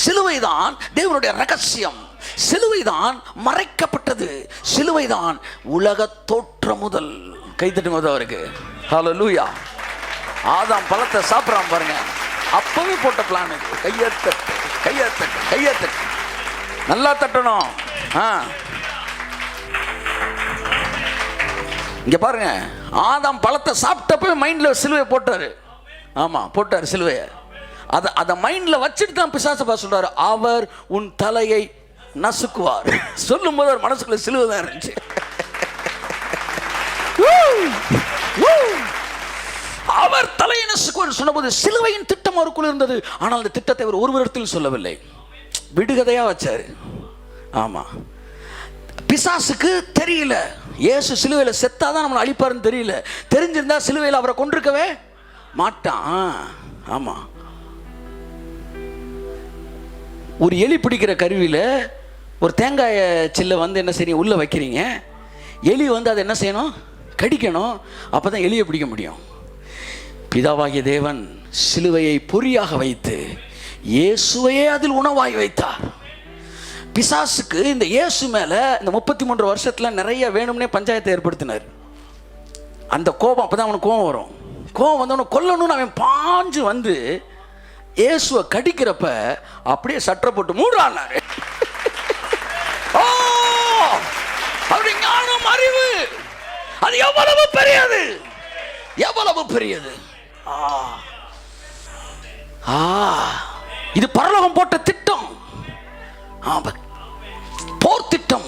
சிலுவைதான் தேவனுடைய ரகசியம், சிலுவைதான் மறைக்கப்பட்டது, சிலுவைதான் உலக தோற்றம் முதல். கைத்தட்டுங்க அவருக்கு. ஹல்லேலூயா. ஆதாம் பழத்தை சாப்பிடாம பாருங்க, அப்பவே போட்ட பிளான் இது. கையெழுத்து கையெழுத்து கையெழுத்து நல்லா தட்டணும். இங்க பாருங்க, ஆதாம் பழத்தை சாப்பிட்டப்ப மைண்ட்ல சிலுவை போட்டாரு. ஆமா, போட்டார் சிலுவையை. அதை மைண்ட்ல வச்சுட்டு தான் பிசாசு சொல்றாரு, அவர் உன் தலையை நசுக்குவார். சொல்லும் போது அவர் மனசுக்குள்ள சிலுவை தான் இருந்துச்சு. அவர் தலையை நசுக்குவார் சொன்னபோது சிலுவையின் திட்டம் அவருக்குள் இருந்தது. ஆனால் அந்த திட்டத்தை அவர் ஒருவரிடத்தில் சொல்லவில்லை, விடுகதையா வச்சாரு. ஆமா, பிசாசுக்கு தெரியல இயேசு சிலுவையில் செத்தாதான் நம்மளை அழிப்பாருன்னு தெரியல. தெரிஞ்சிருந்தா சிலுவையில் அவரை கொண்டிருக்கவே மாட்டான். ஆமா, ஒரு எலி பிடிக்கிற கருவியில ஒரு தேங்காயை சில்லை வந்து என்ன செய்றீங்க, உள்ளே வைக்கிறீங்க, எலி வந்து அதை என்ன செய்யணும், கடிக்கணும். அப்போ தான் எலியை பிடிக்க முடியும். பிதாவாகிய தேவன் சிலுவையை பொறியாக வைத்து இயேசுவையே அதில் உணவாய் வைத்தார். பிசாசுக்கு இந்த இயேசு மேலே இந்த 33 வருஷத்தில் நிறைய வேணும்னே பஞ்சாயத்தை ஏற்படுத்தினார். அந்த கோபம், அப்போ தான் அவனுக்கு கோபம் வரும். கோபம் வந்து அவனை கொல்லணும்னு அவன் பாஞ்சு வந்து இயேசுவை கடிக்கிறப்ப அப்படியே சட்டை போட்டு மூடானாரு. ஓ, அவருடைய ஞானம், அறிவு அது எவ்வளவு பெரியது, எவ்வளவு பெரியது. இது பரலோகம் போட்ட திட்டம், போர் திட்டம்.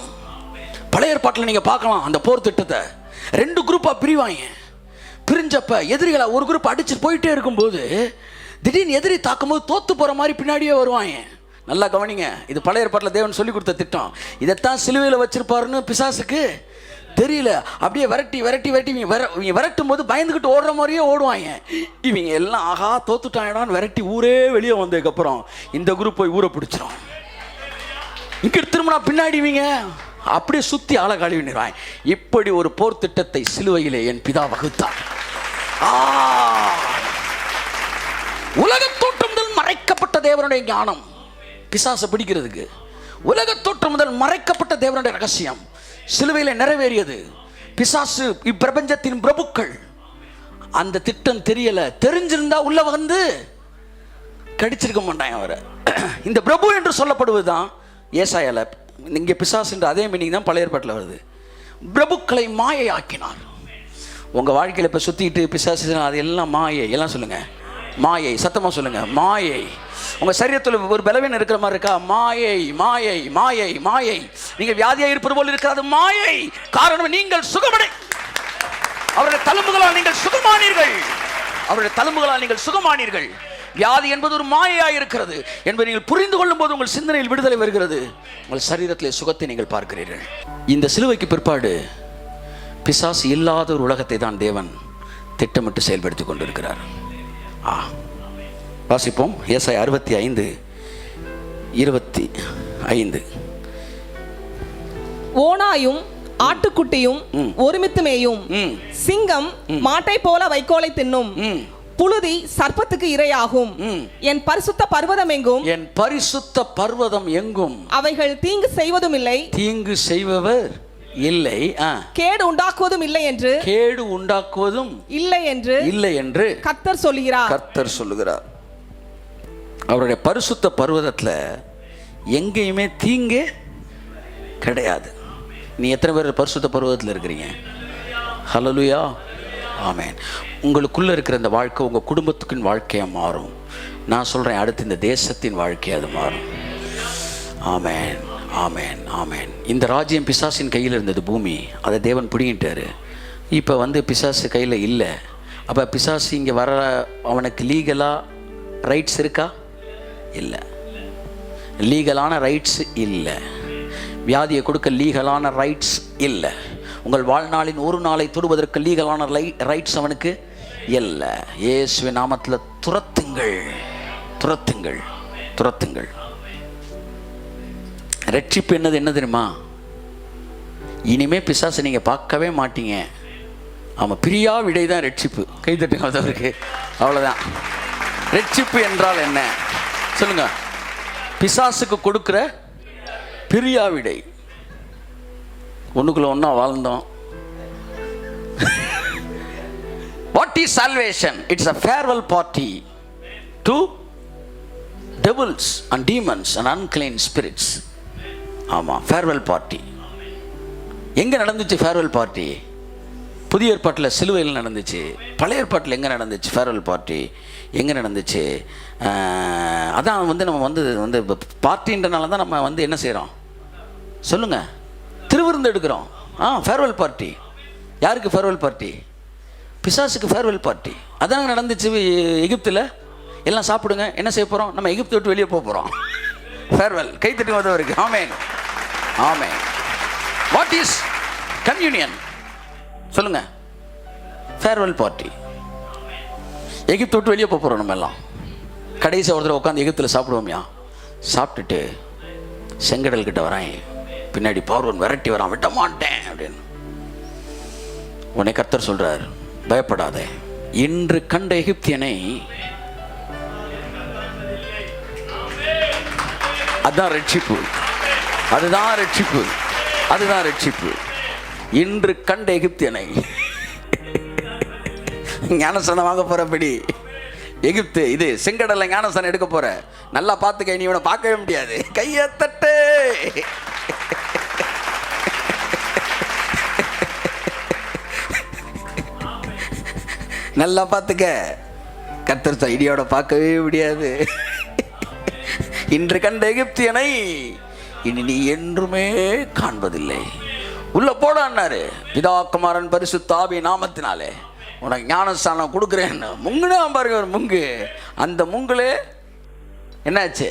பழைய ஏற்பாட்டில் நீங்க பார்க்கலாம் அந்த போர் திட்டத்தை. 2 குரூப்பா பிரிவாங்க. பிரிஞ்சப்ப எதிரிகளை ஒரு குரூப் அடிச்சு போயிட்டே இருக்கும்போது திடீர்னு எதிரி தாக்கும்போது தோத்து போற மாதிரி பின்னாடியே வருவாங்க. நல்லா கவனிங்க, இது பழைய ஏற்பாட்டில் தேவன் சொல்லி கொடுத்த திட்டம். இதைத்தான் சிலுவையில் வச்சிருப்பாருன்னு பிசாசுக்கு தெரியல. அப்படியே விரட்டி விரட்டி விரட்டி இவங்க விரட்டும் போது பயந்துக்கிட்டு ஓடுற மாதிரியே ஓடுவாங்க. இவங்க எல்லாம் ஆகா தோத்துட்டாங்கடான்னு விரட்டி ஊரே வெளியே வந்ததுக்கப்புறம் இந்த குரூப் போய் ஊரை பிடிச்சிரும். இங்கே திரும்பினா பின்னாடி இவங்க அப்படியே சுற்றி ஆளை கழுவிடுவாங்க. இப்படி ஒரு போர் திட்டத்தை சிலுவையிலே என் பிதா வகுத்தார். உலகத் தோற்றம் முதல் மறைக்கப்பட்ட தேவனுடைய ஞானம் பிசாசை பிடிக்கிறதுக்கு. உலகத் தோற்றம் முதல் மறைக்கப்பட்ட தேவனுடைய ரகசியம் சிலுவையில் நிறைவேறியது. பிசாசு இப்பிரபஞ்சத்தின் பிரபுக்கள். அந்த திட்டம் தெரியல. தெரிஞ்சிருந்தா உள்ள வந்து கடிச்சிருக்க மாட்டாங்க அவரை. இந்த பிரபு என்று சொல்லப்படுவதுதான் ஏசாயால. இங்கே பிசாசுன்ற அதே மீனிங் தான் பழைய ஏற்பாட்டில் வருது. பிரபுக்களை மாயை ஆக்கினார். உங்கள் வாழ்க்கையில் இப்போ சுற்றிக்கிட்டு பிசாசு அது எல்லாம் மாயை. எல்லாம் சொல்லுங்க மாயை, சத்தமாக சொல்லுங்க மாயை. உங்கள் சரீரத்தில் ஒரு பலவீனம் இருக்கிற மாதிரி இருக்கா? மாயை, மாயை, மாயை, மாயை. நீங்கள் வியாதியாக இருப்பது போல் இருக்கிறது மாயை. காரணம் நீங்கள் சுகமடை, அவருடைய தழும்புகளால் நீங்கள் சுகமானீர்கள். அவருடைய தழும்புகளால் நீங்கள் சுகமானீர்கள். வியாதி என்பது ஒரு மாயையாக இருக்கிறது என்பதை நீங்கள் புரிந்து கொள்ளும் போது உங்கள் சிந்தனையில் விடுதலை வருகிறது. உங்கள் சரீரத்திலே சுகத்தை நீங்கள் பார்க்கிறீர்கள். இந்த சிலுவைக்கு பிற்பாடு பிசாசு இல்லாத ஒரு உலகத்தை தான் தேவன் திட்டமிட்டு செயல்படுத்தி கொண்டிருக்கிறார். வாசிப்போம். ஏசாயா 65:25. ஓனாயும் ஆட்டுக்குட்டியும் ஒருமித்து மேயும், சிங்கம் மாட்டை போல வைக்கோலை தின்னும், புழுதி சர்ப்பத்துக்கு இரையாகும். என் பரிசுத்த பர்வதம் எங்கும், என் பரிசுத்த பர்வதம் எங்கும் அவைகள் தீங்கு செய்வதும் இல்லை, தீங்கு செய்பவர் இல்லை, கேடு உண்டாக்குவதும் இல்லை என்று, கேடு உண்டாக்குவதும் இல்லை என்று, இல்லை என்று கர்த்தர் சொல்லுகிறார். கர்த்தர் சொல்லுகிறார். அவருடைய பரிசுத்த பர்வதத்தில் எங்கேயுமே தீங்கே கிடையாது. நீ எத்தனை பேர் பரிசுத்த பர்வதத்தில் இருக்கிறீங்க? ஹல்லேலூயா, ஆமென். உங்களுக்குள்ளே இருக்கிற இந்த வாழ்க்கை உங்கள் குடும்பத்துக்கின் வாழ்க்கையாக மாறும். நான் சொல்கிறேன், அடுத்து இந்த தேசத்தின் வாழ்க்கை அது மாறும். ஆமென், ஆமென், ஆமென். இந்த ராஜ்யம் பிசாசின் கையில் இருந்தது, பூமி. அதை தேவன் பிடிங்கிட்டாரு. இப்போ வந்து பிசாசு கையில் இல்லை. அப்போ பிசாசு இங்கே வர அவனுக்கு லீகலாக ரைட்ஸ் இருக்கா? இல்லை. லீகலான ரைட்ஸ் இல்லை. வியாதியை கொடுக்க லீகலான ரைட்ஸ் இல்லை. உங்கள் வாழ்நாளின் ஒரு நாளை தொடுவதற்கு லீகலான ரைட்ஸ் அவனுக்கு இல்லை. இயேசுவின் நாமத்தில் துரத்துங்கள், துரத்துங்கள், துரத்துங்கள். ரட்சிப்பு என்னது என்ன தெரியுமா? இனிமே பிசாசை நீங்கள் பார்க்கவே மாட்டீங்க. ஆமாம், பிரியா விடை தான் ரட்சிப்பு. கைதட்டுங்க அதற்கு. அவ்வளோதான். ரட்சிப்பு என்றால் என்ன சொல்லுங்க? பிசாசுக்கு கொடுக்குற பிரியா விடை. ஒன்றுக்குள்ள ஒன்றா வாழ்ந்தோம். What is salvation? It's a farewell party to devils and demons and unclean spirits. ஆமாம், ஃபேர்வெல் பார்ட்டி. எங்கே நடந்துச்சு ஃபேர்வெல் பார்ட்டி? புதிய ஏற்பாட்டில் சிலுவையில் நடந்துச்சு. பழைய ஏற்பாட்டில் எங்கே நடந்துச்சு ஃபேர்வெல் பார்ட்டி? எங்கே நடந்துச்சு? அதான் வந்து நம்ம வந்து பார்ட்டின்றனால தான் நம்ம வந்து என்ன செய்கிறோம் சொல்லுங்கள்? திருவிருந்து எடுக்கிறோம். Farewell party. யாருக்கு ஃபேர்வெல் பார்ட்டி? பிசாசுக்கு ஃபேர்வெல் பார்ட்டி. அதான் நடந்துச்சு எகிப்தில். எல்லாம் சாப்பிடுங்க. என்ன செய்ய போகிறோம்? நம்ம எகிப்தை விட்டு வெளியே போக போகிறோம். ஃபேர்வெல். கைத்தட்டி வந்தவருக்கு ஆமென், ஆமென். வாட் இஸ் கம்யூனியன் சொல்லுங்க? Farewell party. எகிப்தை விட்டு வெளியே போக போகிறோம். நம்ம எல்லாம் கடைசி ஒரு தடவை உட்காந்து எகிப்தில் சாப்பிடுவோம்யா. சாப்பிட்டுட்டு செங்கடல் கிட்ட வரேன், பின்னாடி பார்வோன் விரட்டி வரான், விட மாட்டேன் அப்படின்னு. உன்னை கர்த்தர் சொல்றார், பயப்படாதே, இன்று கண்ட எகிப்தியனை, அதுதான் ரட்சிப்பு, அதுதான் ரட்சிப்பு, அதுதான் ரட்சிப்பு. இன்று கண்ட எகிப்தியனை ஞானஸ்தானம் வாங்க போறபடி எகிப்து இது செங்கடல்ல ஞானஸ்தானம் எடுக்க போற, நல்லா பார்த்துக்க, நீ இவனை பார்க்கவே முடியாது, கையை தட்டு. நல்லா பார்த்துக்க, கர்த்தர் இடியோட பார்க்கவே முடியாது. இன்று கண்ட எகிப்தியனை இனி நீ என்றுமே காண்பதில்லை. உள்ள போடான்னாரு. பிதா குமாரன் பரிசுத்த ஆவி நாமத்தினாலே உனக்கு ஞானஸ்தானம் கொடுக்குறேன்னு முங்குனா பாருங்க ஒரு முங்கு. அந்த முங்குலே என்னாச்சு?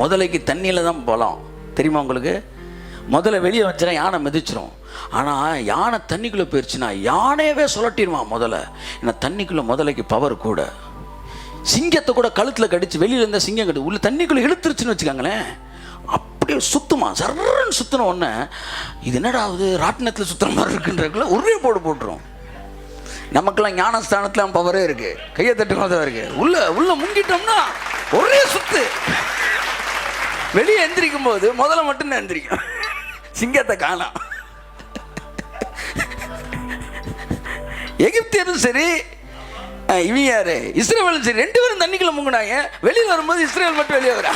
முதலைக்கு தண்ணியில் தான் போகலாம் தெரியுமா உங்களுக்கு? முதல்ல வெளியே வச்சுனா யானை மிதிச்சிரும். ஆனால் யானை தண்ணிக்குள்ளே போயிடுச்சுன்னா யானையவே சுழட்டிடுவான் முதல்ல. ஏன்னா தண்ணிக்குள்ளே முதலைக்கு பவர் கூட. சிங்கத்தை கூட கழுத்தில் கடிச்சு வெளியில் இருந்த சிங்கம் கடி உள்ள தண்ணிக்குள்ளே இழுத்துருச்சுன்னு வச்சுக்காங்களேன், அப்படியே சுத்துமா, சர்ன்னு சுற்றின உடனே இது என்னடா ஆகுது, ராட்டினத்தில் சுற்றுற மாதிரி இருக்குன்றக்குள்ள ஒரே போட்டுரும். நமக்கெல்லாம் ஞானஸ்தானத்தில் பவரே இருக்கு, கையை தட்டுக்கிறதா இருக்கு. உள்ள முங்கிட்டோம்னா ஒரே சுத்து. வெளியே எந்திரிக்கும் போது முதல்ல மட்டும்தான் எந்திரிக்கும், சிங்கத்தை காணோம். எகிப்தியரும் சரி, இவங்க யாரு இஸ்ரேலும் சரி, ரெண்டு பேரும் தண்ணிக்குள்ள முங்கினாங்க. வெளியில் வரும்போது இஸ்ரேல் மட்டும் வெளியே வரா.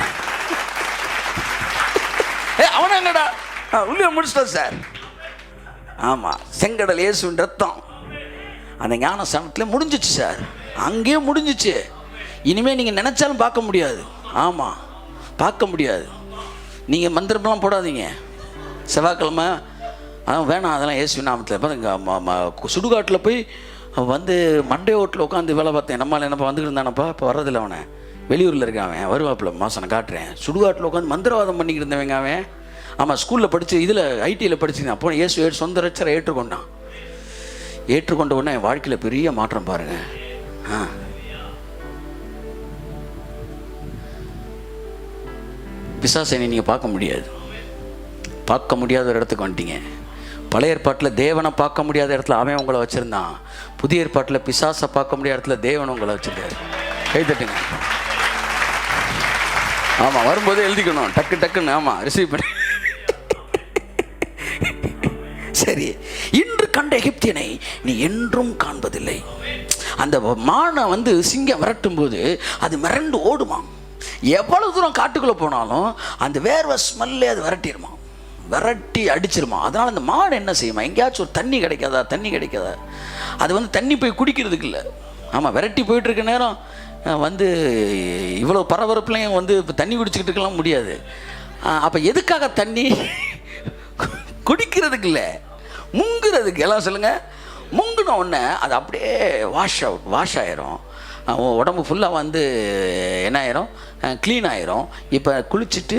அவனா என்னடா உள்ளே முடிச்சிட்டோம் சார். ஆமா, செங்கடல் இயேசுவின் ரத்தம் அந்த ஞானஸ்தானத்தில் முடிஞ்சிச்சு சார், அங்கேயே முடிஞ்சிச்சு. இனிமேல் நீங்கள் நினச்சாலும் பார்க்க முடியாது. ஆமாம், பார்க்க முடியாது. நீங்கள் மந்திரம்லாம் போடாதீங்க செவ்வாய்க்கிழமை, அதான் வேணாம், அதெல்லாம் இயேசு நாமத்தில். பாருங்க, சுடுகாட்டில் போய் வந்து மண்டே ஓட்டில் உட்காந்து வேலை பார்த்தேன். நம்மளால் என்னப்பா வந்துக்கிட்டு இருந்தானப்பா, இப்போ வர்றதில்ல. அவனை வெளியூரில் இருக்கான், அவன் வருவாப்பில் மாதம் நான் காட்டுறேன். சுடுகாட்டில் உட்காந்து மந்திரவாதம் பண்ணிக்கிட்டு இருந்தவங்க அவன். ஆமாம், ஸ்கூலில் படித்து இதில் ஐடியில் படிச்சுருந்தான். அப்போ இயேசு சொந்த ரட்சரை ஏற்றுக்கொண்டான். ஏற்றுக்கொண்ட உடனே என் வாழ்க்கையில் பெரிய மாற்றம் பாருங்க. பிசாசனை நீங்கள் பார்க்க முடியாது, பார்க்க முடியாத ஒரு இடத்துக்கு வந்துட்டீங்க. பழைய ஏற்பாட்டில் தேவனை பார்க்க முடியாத இடத்துல அவன் உங்களை வச்சுருந்தான். புதிய ஏற்பாட்டில் பிசாசை பார்க்க முடியாத இடத்துல தேவனை உங்களை வச்சுருக்காரு. கை தட்டுங்க. ஆமாம், வரும்போதே எழுதிக்கணும் டக்கு டக்குன்னு. ஆமாம், ரிசீவ் பண்ணி. சரி, இன்று கண்ட எகிப்தியனை நீ என்றும் காண்பதில்லை. அந்த மானை வந்து சிங்கம் விரட்டும் போது அது மிரண்டு ஓடுமா. எவ்வளவு தூரம் காட்டுக்குள்ளே போனாலும் அந்த வேர்வை ஸ்மெல்லே அது விரட்டிடுமா, விரட்டி அடிச்சிருமா. அதனால் அந்த மாடு என்ன செய்யுமா, எங்கேயாச்சும் ஒரு தண்ணி கிடைக்காதா, தண்ணி கிடைக்காதா, அது வந்து தண்ணி போய் குடிக்கிறதுக்கு இல்லை. ஆமாம், விரட்டி போயிட்டுருக்க நேரம் வந்து இவ்வளோ பரபரப்புலையும் வந்து இப்போ தண்ணி குடிச்சிக்கிட்டு இருக்கலாம் முடியாது. அப்போ எதுக்காக தண்ணி? குடிக்கிறதுக்கு இல்லை, முங்குறதுக்கு. எல்லாம் சொல்லுங்கள். முங்குன உடனே அது அப்படியே வாஷ் ஆயிரும். உடம்பு ஃபுல்லாக வந்து என்ன ஆயிரும், க்ளீன் ஆயிரும். இப்போ குளிச்சுட்டு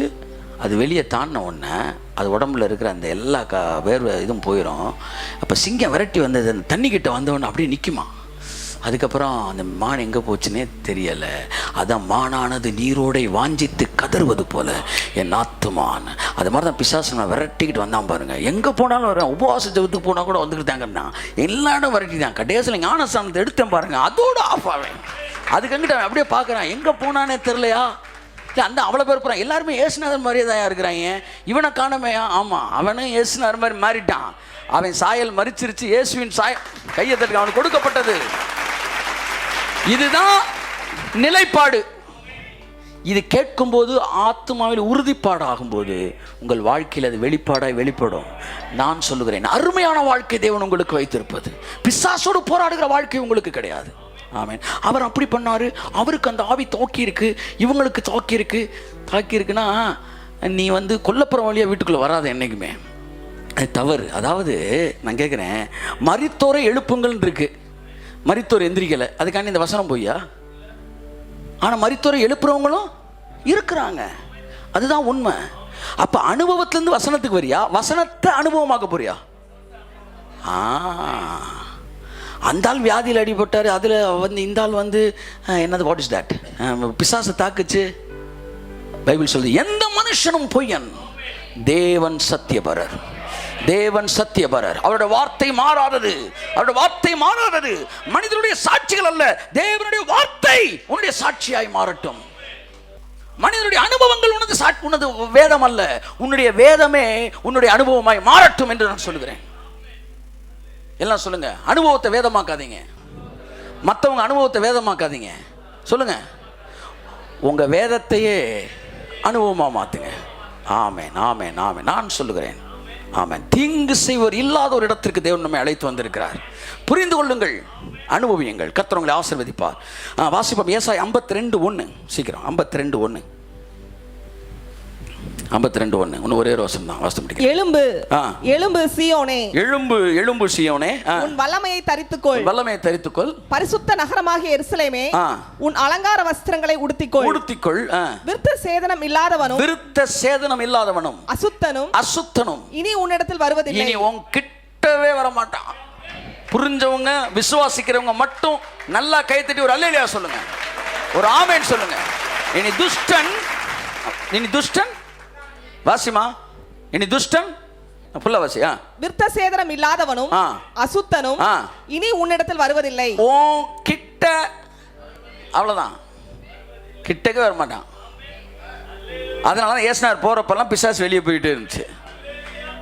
அது வெளியே தாண்டின உடனே அது உடம்புல இருக்கிற அந்த எல்லா வேர்வை இதுவும் போயிடும். அப்போ சிங்கம் விரட்டி வந்தது அந்த தண்ணிக்கிட்ட வந்தவொடனே அப்படியே நிற்குமா. அதுக்கப்புறம் அந்த மான் எங்கே போச்சுன்னே தெரியலை. அதான் மானானது நீரோடை வாஞ்சித்து கதறுவது போல என் ஆத்துமான். அது மாதிரி தான் பிசாசனை விரட்டிக்கிட்டு வந்தான் பாருங்க. எங்கே போனாலும் வரேன், உபவாச ஜபத்துக்கு போனால் கூட வந்துக்கிட்டாங்கன்னா எல்லா இடம் விரட்டிதான். கடைசியில் ஞானஸ்தானத்தை எடுத்தேன் பாருங்க, அதோடு ஆஃப் ஆவேன். அதுக்கங்கிட்ட அவன் அப்படியே பார்க்குறான், எங்கே போனானே தெரிலையா. இல்லை, அந்த அவ்வளோ பேர் போகிறான், எல்லாருமே ஏசுநாதர் மாதிரியே தான் இருக்கிறாங்க. இவனை காணமையா? ஆமாம், அவனும் ஏசுநாதர் மாதிரி மாறிட்டான். அவன் சாயல் மறிச்சிருச்சு, இயேசுவின் கையை தட்டு அவனுக்கு கொடுக்கப்பட்டது. இதுதான் நிலைப்பாடு. இது கேட்கும்போது ஆத்துமாவில் உறுதிப்பாடு ஆகும்போது உங்கள் வாழ்க்கையில் அது வெளிப்பாடாய் வெளிப்படும். நான் சொல்லுகிறேன், அருமையான வாழ்க்கை தேவன் உங்களுக்கு வைத்திருப்பது. பிசாசோடு போராடுகிற வாழ்க்கை உங்களுக்கு கிடையாது. ஆமென். அவர் அப்படி பண்ணாரு, அவருக்கு அந்த ஆவி தாக்கி இருக்கு, இவங்களுக்கு தாக்கி இருக்குன்னா நீ வந்து கொல்லப்புறம் வழியாக வீட்டுக்குள்ளே வராது என்னைக்குமே. அது தவறு. அதாவது நான் கேட்குறேன், மரித்தோரை எழுப்புங்கள் இருக்கு, மரித்தோர் எந்திரிக்கலை, அதுக்காண்டி இந்த வசனம் பொய்யா? ஆனால் மரித்தோரை எழுப்புறவங்களும் இருக்கிறாங்க, அதுதான் உண்மை. அப்போ அனுபவத்திலேருந்து வசனத்துக்கு வரியா, வசனத்தை அனுபவமாக்க போறியா? அந்த ஆள் வியாதியில் அடிபட்டார், அதில் வந்து இந்த ஆள் வந்து என்னது, வாட் இஸ் தட், பிசாசு தாக்குச்சு, பைபிள் சொல்லுது, எந்த மனுஷனும் பொய்யன், தேவன் சத்தியபரர். தேவன் சத்தியபரர். அவருடைய வார்த்தை மாறாதது. அவருடைய வார்த்தை மாறாதது. மனிதனுடைய சாட்சிகள் அல்ல, தேவனுடைய வார்த்தை உன்னுடைய சாட்சியாய் மாறட்டும். மனிதனுடைய அனுபவங்கள் உனது வேதம் அல்ல, உன்னுடைய வேதமே உன்னுடைய அனுபவமாய் மாறட்டும் என்று நான் சொல்லுகிறேன். எல்லாம் சொல்லுங்க, அனுபவத்தை வேதமாக்காதீங்க. மற்றவங்க அனுபவத்தை வேதமாக்காதீங்க. சொல்லுங்க, உங்க வேதத்தையே அனுபவமா மாத்துங்க. ஆமென், ஆமென், ஆமென். நான் சொல்லுகிறேன், ஆமென். தீங்கு செய்வர் இல்லாத ஒரு இடத்திற்கு தேவன் நம்மை அழைத்து வந்திருக்கிறார். புரிந்து கொள்ளுங்கள், அனுபவியுங்கள். கர்த்தர் உங்களை ஆசீர்வதிப்பார். வாசிப்போம் ஏசாயா 52:1. சீக்கிரம் 52:1. 52:1. இன்னும் ஒரே ஒரு வசனம் தான் வாசித்து முடிக்கிறேன். எழும்பு, எழும்பு சீயோனே, எழும்பு, எழும்பு சீயோனே, உன் வல்லமையை தரித்துக்கொள், வல்லமையை தரித்துக்கொள். பரிசுத்த நகரமாகிய எருசலேமே, உன் அலங்கார வஸ்திரங்களை உடுத்திக்கொள், உடுத்திக்கொள். விருத்த சேதனம் இல்லாதவனும், விருத்த சேதனம் இல்லாதவனும், அசுத்தனும், அசுத்தனும் இனி உன்னிடத்தில் வருவதில்லை. இனி உன் கிட்டவே வர மாட்டான். புரிஞ்சவங்க, விசுவாசிக்கிறவங்க மட்டும் நல்லா கை தட்டி ஒரு அல்லேலூயா சொல்லுங்க, ஒரு ஆமென் சொல்லுங்க. இனி துஷ்டன், இனி துஷ்டன், வாசிமா, இனி துஷ்டன் புள்ள வாசியா, விருத்த சேதனம் இல்லாதவனும் அசுத்தனும் இனி உன்னிடத்தில் வருவதில்லை. ஓ கிட்ட, அவ்வளவுதான், கிட்டக்கே வர மாட்டான். அதனால ஏசுனார் போறப்பெல்லாம் பிசாசு வெளியே போயிட்டே இருந்துச்சு.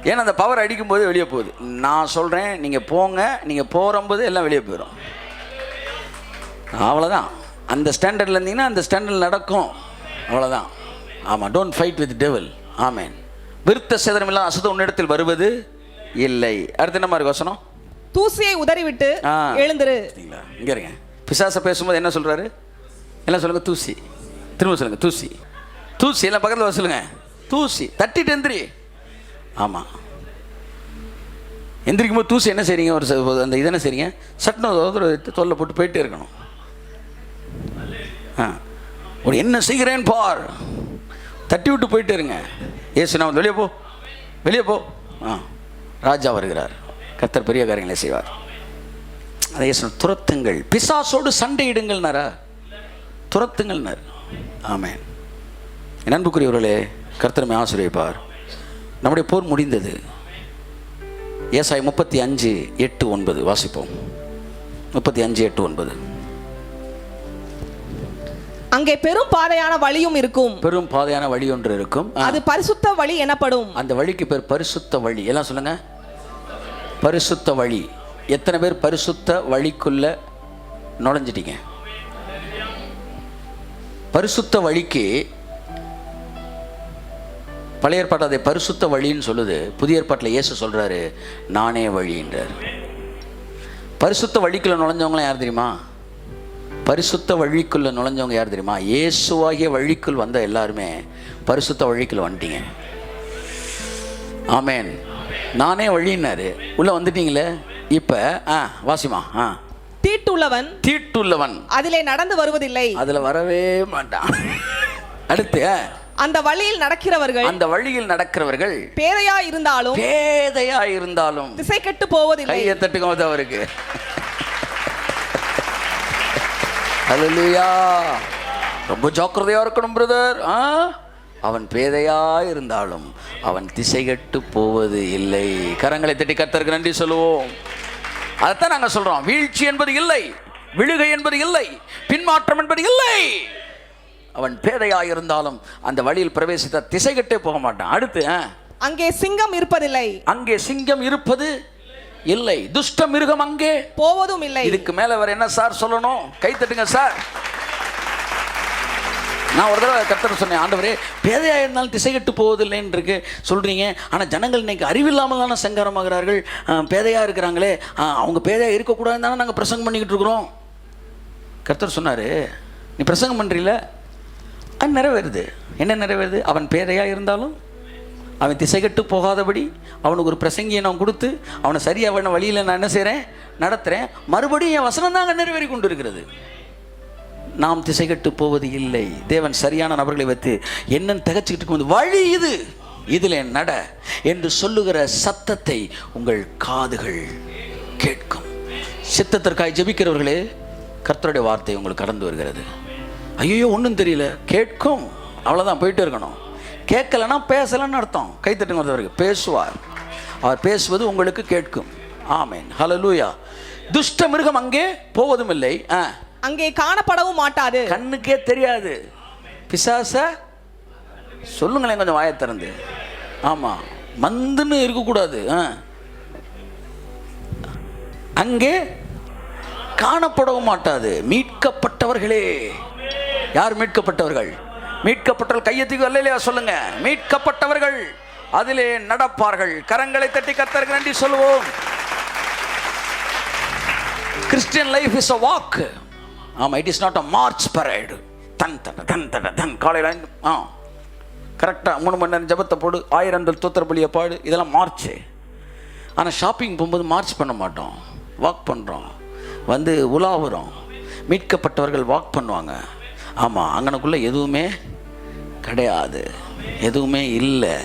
ஏன்னா அந்த பவர் அடிக்கும்போது வெளியே போகுது. நான் சொல்கிறேன், நீங்கள் போங்க, நீங்கள் போகும்போது எல்லாம் வெளியே போயிடும். அவ்வளோதான். அந்த ஸ்டாண்டர்டில் இருந்தீங்கன்னா அந்த ஸ்டாண்டர்டில் நடக்கும். அவ்வளோதான். ஆமாம், டோன்ட் ஃபைட் வித் டெவில். ஆமென். விருத்த சேதனம் இல்லாத அசுத்தம் உன்னிடத்தில் வருவது இல்லை. அடுத்து என்ன மாதிரி வசனம்? தூசியை உதறிவிட்டு எழுந்திரு. இங்கே இருங்க. பிசாசை பேசும்போது என்ன சொல்கிறாரு? எல்லாம் சொல்லுங்க, தூசி. திரும்ப சொல்லுங்க, தூசி. தூசி எல்லாம் பக்கத்தில் சொல்லுங்க, தூசி. தட்டிட்டு எந்திரி. ஆமாம், எந்திரிக்கும் போது தூசி என்ன செய்றீங்க? ஒரு அந்த இது என்ன செய்றீங்க? சட்டம் தொல்லை போட்டு போயிட்டே இருக்கணும். ஒரு என்ன செய்கிறேன் பார், தட்டி விட்டு போயிட்டே இருங்க. ஏசு நான் வெளியே போ, வெளியே போ. ராஜா வருகிறார், கர்த்தர் பெரிய காரியங்களை செய்வார். அதை ஏசு துரத்துங்கள், பிசாசோடு சண்டையிடுங்கள்னாரா, துரத்துங்கள்னார். ஆமென். என் அன்புக்குரியவர்களே, கர்த்தர் ஆசீர்வதிப்பார். நம்முடைய போர் முடிந்தது. ஏசாயா 35:8-9 வாசிப்போம். 35:8-9. அங்கே பெரும் பாதையான வழியும் இருக்கும். பெரும் பாதையான வழி ஒன்று இருக்கும், அது பரிசுத்த வழி எனப்படும். அந்த வழிக்கு பேர் பரிசுத்த வழி. எல்லாம் சொல்லுங்க, பரிசுத்த வழி. எத்தனை பேர் பரிசுத்த வழிக்குள்ள நுழைஞ்சிட்டீங்க? பரிசுத்த வழிக்கு பழைய ஏற்பாட்டில் அதை பரிசுத்த வழின்னு சொல்லுது. புதிய ஏற்பாட்டில் இயேசு சொல்றாரு, நானே வழின்றார். பரிசுத்த வழிக்குள்ள நுழைஞ்சவங்களாம் யார் தெரியுமா? பரிசுத்த வழிக்குள்ள நுழைஞ்சவங்க யார் தெரியுமா? இயேசுவாகிய வழிக்குள் வந்த எல்லாருமே பரிசுத்த வழிக்குள்ள வந்துட்டீங்க. ஆமென். நானே வழின்னாரு, உள்ள வந்துட்டீங்களே. இப்ப வாசிமா. தீட்டுள்ளவன், தீட்டுள்ளவன் அதிலே நடந்து வருவதில்லை, அதுல வரவே மாட்டான். அடுத்து, அந்த வழியில் நடக்கிறவர்கள், அந்த வழியில் நடக்கிறவர்கள் பேதையா இருந்தாலும், பேதையா இருந்தாலும் திசை கெட்டு போவதில்லை. கையை தட்டுங்க அவருக்கு. ஹல்லேலூயா. ரொம்ப ஜாக்கிரதையா இருக்கணும் பிரதர். அவன் பேதையா இருந்தாலும் அவன் திசை கெட்டு போவது இல்லை. கரங்களை தட்டி கர்த்தருக்கு நன்றி சொல்லுவோம். அதைத்தான் நாங்கள் சொல்றோம். வீழ்ச்சி என்பது இல்லை, விழுகை என்பது இல்லை, பின்மாற்றம் என்பது இல்லை. அவன் பேதையா இருந்தாலும் அந்த வழியில் பிரவேசித்த திசை கெட்டே போக மாட்டான். அடுத்து, அங்கே சிங்கம் இருப்பதில்லை, அங்கே சிங்கம் இருப்பது இல்லை, துஷ்ட மிருகம் அங்கே போவதும் இல்லை. இதுக்கு மேல வேற என்ன சார் சொல்லணும்? கை தட்டுங்க சார். நான் ஒரு தடவை கர்த்தர் சொன்னேன், ஆண்டவரே பேதையா இருந்தாலும் திசை கெட்டு போவதில்லைன்னு இருக்கு சொல்றீங்க, ஆனா ஜனங்கள் இன்னைக்கு அறிவில்லாமல் தானே சங்காரமாகிறார்கள். பேதையா இருக்கிறாங்களே, அவங்க பேதையா இருக்கக்கூடாதுன்னு தானே நாங்கள் பிரசங்கம் பண்ணிக்கிட்டு இருக்கிறோம். கர்த்தர் சொன்னாரு, நீ பிரசங்கம் பண்றீல, அது நிறைவேறுது. என்ன நிறைவேறுது? அவன் பேதையா இருந்தாலும் அவன் திசைகட்டு போகாதபடி அவனுக்கு ஒரு பிரசங்கியை நான் கொடுத்து அவனை சரியான வழியில் நான் என்ன செய்கிறேன்? நடத்துகிறேன். மறுபடியும் என் வசனம் தாங்க நிறைவேறி கொண்டு இருக்கிறது. நாம் திசைகட்டு போவது இல்லை. தேவன் சரியான நபர்களை வைத்து என்னன்னு திகச்சுக்கிட்டு இருக்கும்போது வழி இது, இதில் நட என்று சொல்லுகிற சத்தத்தை உங்கள் காதுகள் கேட்கும். சித்தத்திற்காய் ஜெபிக்கிறவர்களே, கர்த்தருடைய வார்த்தை உங்களுக்கு கடந்து வருகிறது. ஐயோ ஒன்றும் தெரியல, கேட்கும். அவ்வளோதான், போயிட்டே இருக்கணும். கேட்கலன்னா பேசலன்னு அர்த்தம். கைத்தட்டுங்க ஒருத்தவருக்கு. பேசுவார், அவர் பேசுவது உங்களுக்கு கேட்கும். ஆமென், ஹல்லேலூயா. துஷ்ட மிருகம் அங்கே போவதும் இல்லை, அங்கே காணப்படவும் மாட்டாது. கண்ணுக்கே தெரியாது. பிசாச சொல்லுங்களேன் கொஞ்சம் வாயை திறந்து. ஆமா, மந்துன்னு இருக்கக்கூடாது. அங்கே காணப்படவும் மாட்டாது. மீட்கப்பட்டவர்களே. யார் மீட்கப்பட்டவர்கள்? மீட்கப்பட்டவர்கள் கையெத்திக்கு அல்லையா சொல்லுங்க. மீட்கப்பட்டவர்கள் அதிலே நடப்பார்கள். கரங்களை தட்டி கர்த்தருக்கு நன்றி சொல்லுவோம். Christian life is a walk. ஆமா, it is not a march parade. தன் தன் தன் தன் தன் காலையில் கரெக்டாக 3 மணி நேரம் ஜபத்தை போடு, 1000 தோத்திர பலியை பாடு, இதெல்லாம் மார்ச்சு. ஆனால் ஷாப்பிங் போகும்போது மார்ச் பண்ண மாட்டோம், வாக் பண்ணுறோம், வந்து உலாவுறோம். மீட்கப்பட்டவர்கள் வாக் பண்ணுவாங்க. ஆமாம், அங்கனக்குள்ளே எதுவுமே கிடையாது, எதுவுமே இல்லை.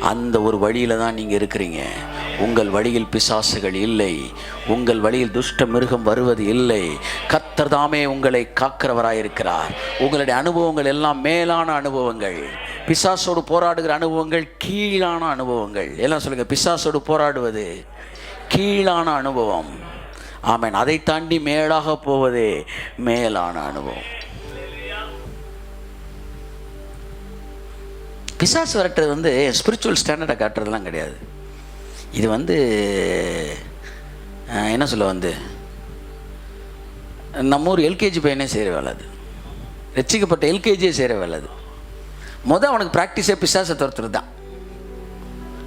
அந்த ஒரு வழியில் தான் நீங்கள் இருக்கிறீங்க. உங்கள் வழியில் பிசாசுகள் இல்லை, உங்கள் வழியில் துஷ்ட மிருகம் வருவது இல்லை. கர்த்தர் தாமே உங்களை காக்கிறவராயிருக்கிறார். உங்களுடைய அனுபவங்கள் எல்லாம் மேலான அனுபவங்கள். பிசாசோடு போராடுகிற அனுபவங்கள் கீழான அனுபவங்கள். எல்லாம் சொல்லுங்க, பிசாசோடு போராடுவது கீழான அனுபவம். ஆமென். அதை தாண்டி மேலாக போவதே மேலான அனுபவம். பிசாசு விரட்டுறது வந்து ஸ்பிரிச்சுவல் ஸ்டாண்டர்டை காட்டுறதுலாம் கிடையாது. இது வந்து என்ன சொல்ல, வந்து நம்ம ஊர் எல்கேஜி பையனே செய்கிற வேலை அது. ரட்சிக்கப்பட்ட எல்கேஜியே செய்கிற வேலை அது. அவனுக்கு ப்ராக்டிஸே பிசாசை துரத்துறது தான்.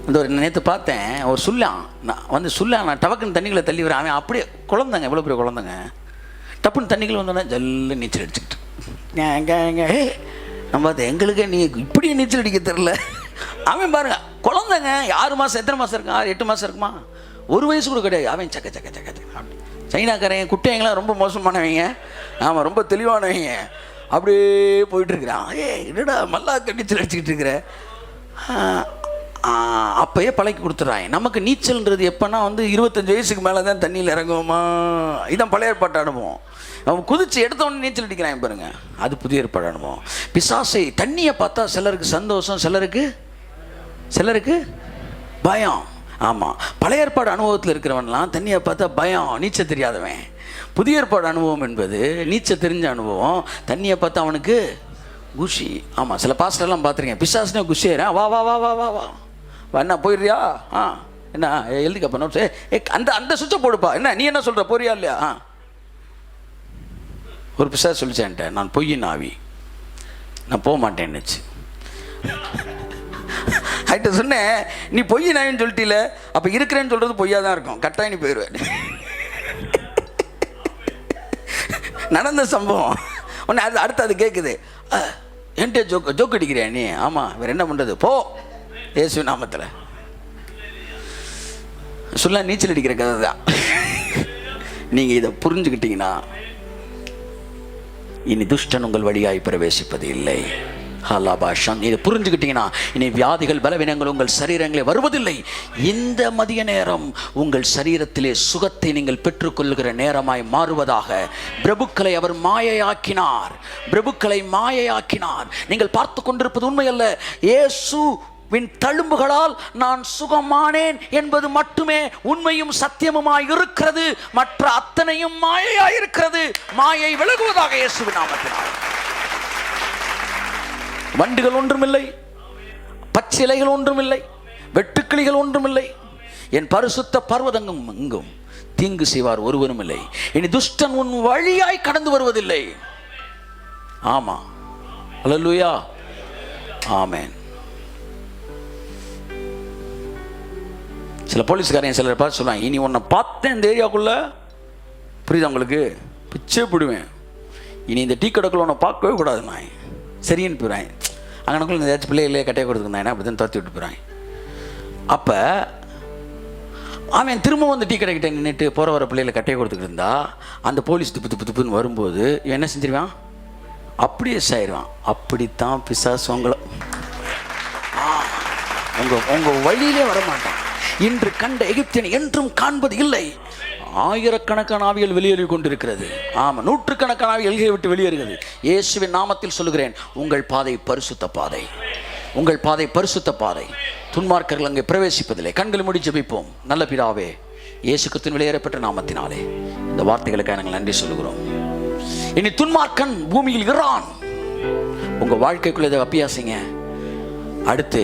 இந்த ஒரு நேற்று பார்த்தேன், ஒரு நான் டவக்குன்னு தண்ணிகளை தள்ளி வரேன். அவன் அப்படியே குழந்தைங்க, எவ்வளோ பெரிய குழந்தைங்க, டப்புன்னு தண்ணிக்குள்ள வந்தோடனே ஜல்லு நீச்சல் அடிச்சுக்கிட்டு நம்ம பார்த்து, எங்களுக்கே நீ இப்படியே நீச்சல் அடிக்க தெரில. அவன் பாருங்க, குழந்தைங்க 6 மாதம், எத்தனை மாதம் இருக்கான், 6 8 மாதம் இருக்குமா, 1 வயசு கூட கிடையாது. அவன் சக்க சக்க சக்க அப்படி. சைனாக்காரன் குட்டையங்களாம் ரொம்ப மோசமானவங்க. ஆமாம், ரொம்ப தெளிவானவங்க. அப்படியே போயிட்டுருக்குறான். என்னடா மல்லாக்க நீச்சல் அடிச்சுக்கிட்டு இருக்கிற. அப்போயே பழக்கி கொடுத்துட்றாங்க. நமக்கு நீச்சல்ன்றது எப்போனா வந்து 25 வயசுக்கு மேலே தான் தண்ணியில் இறங்குவோமா. இதான் பழைய ஏற்பாட்டு அனுபவம். அவன் குதிச்சு எடுத்த உடனே நீச்சல் அடிக்கிறான் பாருங்க, அது புதிய ஏற்பாடு அனுபவம். பிசாசை தண்ணியை பார்த்தா சிலருக்கு சந்தோஷம், சிலருக்கு பயம். ஆமாம், பழைய ஏற்பாடு அனுபவத்தில் இருக்கிறவன்லாம் தண்ணியை பார்த்தா பயம், நீச்சல் தெரியாதவன். புதிய ஏற்பாடு அனுபவம் என்பது நீச்சல் தெரிஞ்ச அனுபவம். தண்ணியை பார்த்தா அவனுக்கு குஷி. ஆமாம், சில பாஸ்டர்லாம் பார்த்துருக்கேன், பிசாசுனே குஷியாரன். வா வா வா வா வா வா வா, என்ன போயிடுறியா? என்ன எழுதிக்கப்பா நோட்ஸ், அந்த அந்த சுவிட்சை போடுப்பா. என்ன நீ என்ன சொல்கிற, போறியா இல்லையா? ஒரு பிசாசு சொல்லிச்சேன்ட்ட, நான் பொய்யின் ஆவி, நான் போக மாட்டேன்னுச்சு. ஆகிட்ட சொன்னேன், நீ பொய்யின் ஆவின்னு சொல்லிட்டில, அப்போ இருக்கிறேன்னு சொல்கிறது பொய்யா தான் இருக்கும், கட்டாயம் நீ போயிடுவேன். நடந்த சம்பவம் உடனே அடுத்து அது கேட்குது, என்கிட்ட ஜோக் அடிக்கிறியா நீ? ஆமாம், வேறு என்ன பண்ணுறது, போ இயேசு நாமத்தில். சொல்ல நீச்சல் அடிக்கிற கதை தான். நீங்கள் இதை புரிஞ்சுக்கிட்டீங்கன்னா இனி துஷ்டன் உங்கள் வழியாய் பிரவேசிப்பது இல்லை. ஹலாபாஷம், இதை புரிஞ்சுக்கிட்டீங்கன்னா இனி வியாதிகள் பலவீனங்கள் உங்கள் சரீரங்களே வருவதில்லை. இந்த மதிய நேரம் உங்கள் சரீரத்திலே சுகத்தை நீங்கள் பெற்றுக்கொள்ளுகிற நேரமாய் மாறுவதாக. பிரபுக்களை அவர் மாயையாக்கினார், பிரபுக்களை மாயையாக்கினார். நீங்கள் பார்த்து கொண்டிருப்பது உண்மையல்ல. இயேசு தழும்புகளால் நான் சுகமானேன் என்பது மட்டுமே உண்மையும் சத்தியமுமாய் இருக்கிறது. மற்ற அத்தனையும் மாயையாய் இருக்கிறது. மாயை விலகுவதாக இயேசுவின் நாமத்தினால். வண்டுகள் ஒன்றுமில்லை, பச்சிலைகள் ஒன்றுமில்லை, வெட்டுக்கிளிகள் ஒன்றுமில்லை. என் பரிசுத்த பர்வதங்கும் எங்கும் தீங்கு செய்வார் ஒருவரும் இல்லை. இனி துஷ்டன் உன் வழியாய் கடந்து வருவதில்லை. ஆமா, அல்லேலூயா, ஆமென். சில போலீஸ்காரங்க சிலர் பார்த்து சொல்லுவாங்க, இனி உன்னை பார்த்தேன் இந்த ஏரியாவுக்குள்ளே, புரியுதா உங்களுக்கு, பிச்சே போடுவேன், இனி இந்த டீ கடைக்குள்ள உன்னை பார்க்கவே கூடாது, நான் சரின்னு போயிடுவேன். அங்கனக்குள்ள ஏதாச்சும் பிள்ளைகளே கட்டையை கொடுத்துருந்தாங்க, அப்படி தான் துரத்தி விட்டு போயிடுவேன். அப்போ அவன் திரும்ப வந்து டீ கடைக்கிட்ட நின்றுட்டு போகிற வர பிள்ளைகளை கட்டையை கொடுத்துக்கிட்டு இருந்தா, அந்த போலீஸ் துப்புன்னு வரும்போது என்ன செஞ்சிருவான், அப்படியே சாயிடுவான். அப்படித்தான் பிசாசு உங்களை உங்கள் வழியிலே வரமாட்டான். இன்று கண்ட எகிப்தியனை என்றும் காண்பது இல்லை. ஆயிரக்கணக்கான ஆவிகள் வெளியேறி கொண்டிருக்கிறது. ஆமாம், நூற்றுக்கணக்கான ஆவிகள் எல்கையை விட்டு வெளியேறுகிறது. இயேசுவின் நாமத்தில் சொல்லுகிறேன், உங்கள் பாதை பரிசுத்த பாதை, உங்கள் பாதை பரிசுத்த பாதை. துன்மார்க்கர்கள் அங்கே பிரவேசிப்பதில்லை. கண்களை மூடி ஜெபிப்போம். நல்ல பிதாவே, இயேசு கிறிஸ்துவின் வெளியேறப்பட்ட நாமத்தினாலே இந்த வார்த்தைகளுக்காக நாங்கள் நன்றி சொல்லுகிறோம். இனி துன்மார்க்கன் பூமியில் இரான். உங்க வாழ்க்கைக்குள்ள இதை அப்பியாசிங்க. அடுத்து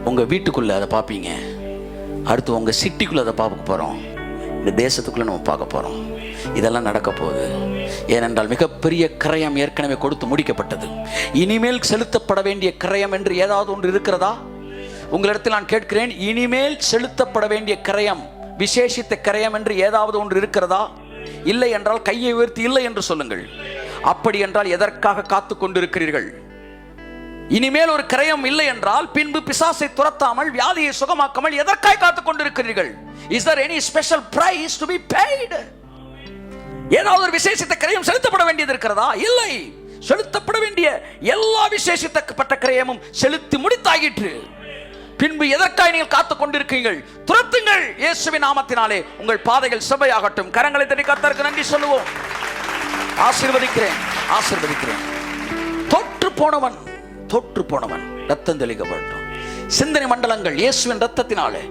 உங்க வீட்டுக்குள்ள அதை பார்ப்பீங்க. அடுத்து உங்க சிட்டிக்குள்ள அதை பார்க்க போறோம். இந்த தேசத்துக்குள்ள நம்ம பார்க்க போறோம். இதெல்லாம் நடக்க போகுது. ஏனென்றால் மிகப்பெரிய கிரயம் ஏற்கனவே கொடுத்து முடிக்கப்பட்டது. இனிமேல் செலுத்தப்பட வேண்டிய கிரயம் என்று ஏதாவது ஒன்று இருக்கிறதா? உங்களிடத்தில் நான் கேட்கிறேன், இனிமேல் செலுத்தப்பட வேண்டிய கிரயம், விசேஷித்த கிரயம் என்று ஏதாவது ஒன்று இருக்கிறதா? இல்லை என்றால் கையை உயர்த்தி இல்லை என்று சொல்லுங்கள். அப்படி என்றால் எதற்காக காத்து கொண்டிருக்கிறீர்கள்? இனிமேல் ஒரு கிரயம் இல்லை என்றால் பின்பு பிசாசை துரத்தாமல் வியாதியை சுகமாக்காமல் எதற்காக காத்துக் கொண்டிருக்கிறீர்கள்? Is there any special price to be paid? ஏதாவது ஒரு விசேஷித்த கிரயம் செலுத்தப்பட வேண்டியது இருக்கிறதா? இல்லை. செலுத்தப்பட வேண்டிய எல்லா விசேஷித்தப்பட்ட கிரயமும் செலுத்தி முடித்தாயிற்று. பின்பு எதற்காக நீங்கள் காத்துக் கொண்டிருக்கிறீர்கள்? துரத்துங்கள் இயேசுவின் நாமத்தினாலே. உங்கள் பாதைகள் செவ்வையாகட்டும். கரங்களை தட்டி கர்த்தருக்கு நன்றி சொல்லுவோம். ஆசீர்வதிக்கிறேன், ஆசீர்வதிக்கிறேன். தொற்று போனவன், தொற்று போனவன் ரத்தம் தெளிக்கப்படட்டும். சிந்தனை மண்டலங்கள் இயேசுவின் ரத்தத்தினாலே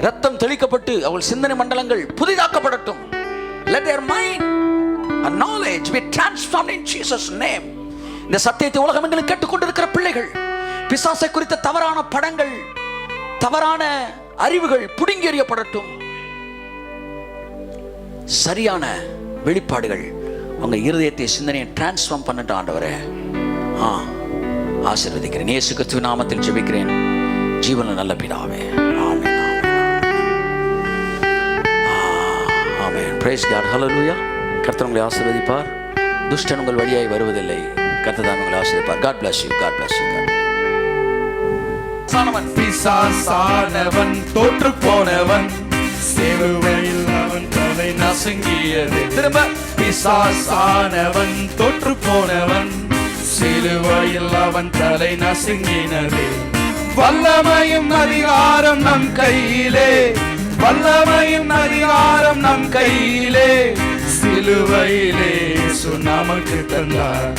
ரத்தம் தெளிக்கப்பட்டு அவள் சிந்தனை மண்டலங்கள் புதிதாக்கப்படட்டும். Let their mind and knowledge be transformed in Jesus' name. இந்த சத்தியத்தை உலகம் எங்களுக்கு கேட்டுக்கொண்டிருக்கிற பிள்ளைகள் பிசாசை குறித்த தவறான படங்கள், தவறான அறிவுகள் புடுங்கி எறியப்படட்டும். சரியான வெளிப்பாடுகள் உங்க இருதயத்தை சிந்தனையை டிரான்ஸ்ஃபார்ம் பண்ணட்டும் ஆண்டவரே. ஆசீர்வதிக்கிறேன். இயேசு கிறிஸ்துவின் நாமத்தில் ஜெபிக்கிறேன் ஜீவனுள்ள நல்ல பிதாவே. ஆமென், ஆமென். Praise God. Hallelujah. கர்த்தர் உங்களை ஆசீர்வதிப்பார். துஷ்டன் உங்கள் வழியாய் வருவதில்லை. கர்த்தர் தான் உங்களை ஆசீர்வதிப்பார். God bless you. God bless you. பிசாசானவன் தோற்று போனவன், சிலுவையில் அவன் தலை நசுங்கியது. திரும்ப பிசாசானவன் தோற்று போனவன், சிலுவையில் அவன் தலை நசுங்கினது. வல்லமையும் அதிகாரம் நம் கையிலே, வல்லமையும் அதிகாரம் நம் கையிலே. சிலுவையிலே இயேசு நமக்கு தந்தார்,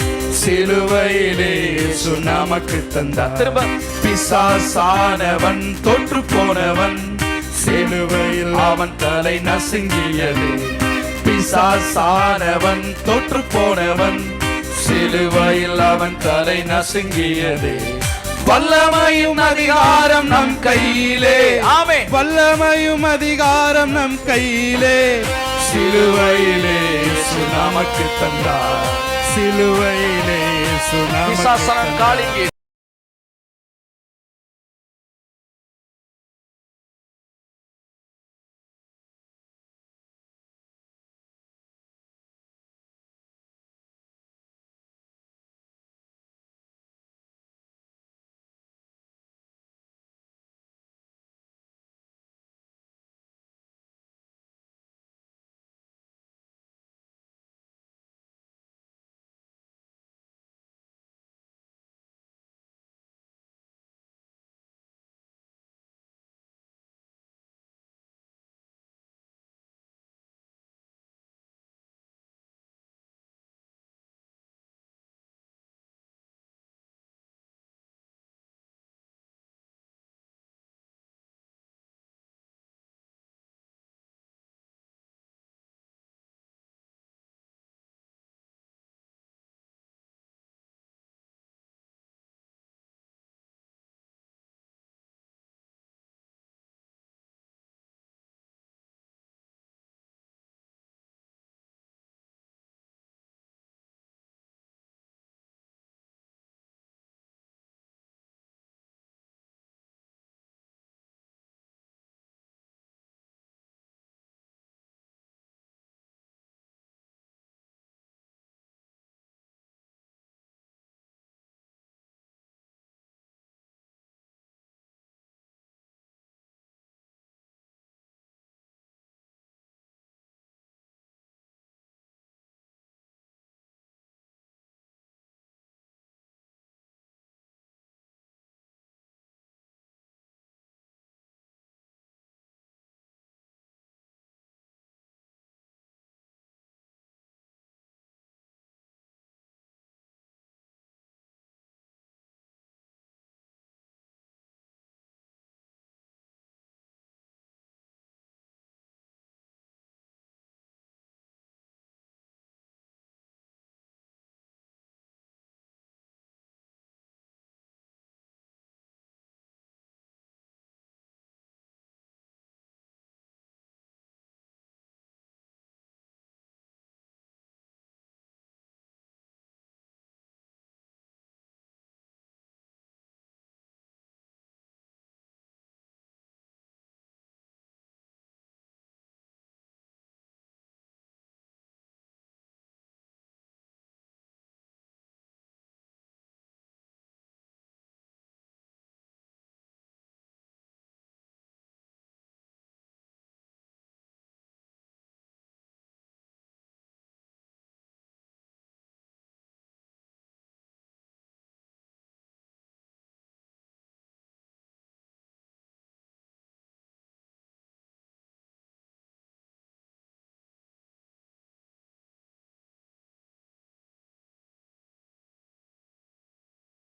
சிலுவையிலே இயேசு நமக்கு தந்தார். திரும்ப பிசாசானவன் தோற்று போனவன், சிலுவையில் அவன் தலை நசுங்கியது. பிசாசானவன் தோற்று போனவன், சிலுவையில் அவன் தலை நசுங்கியது. வல்லமையும் அதிகாரம் நம் கையிலே. ஆமென். வல்லமையும் அதிகாரம் நம் கையிலே. சிலுவையிலே இயேசு நமக்கு தந்தார், சிலுவையிலே இயேசு நமக்கு தந்தார்.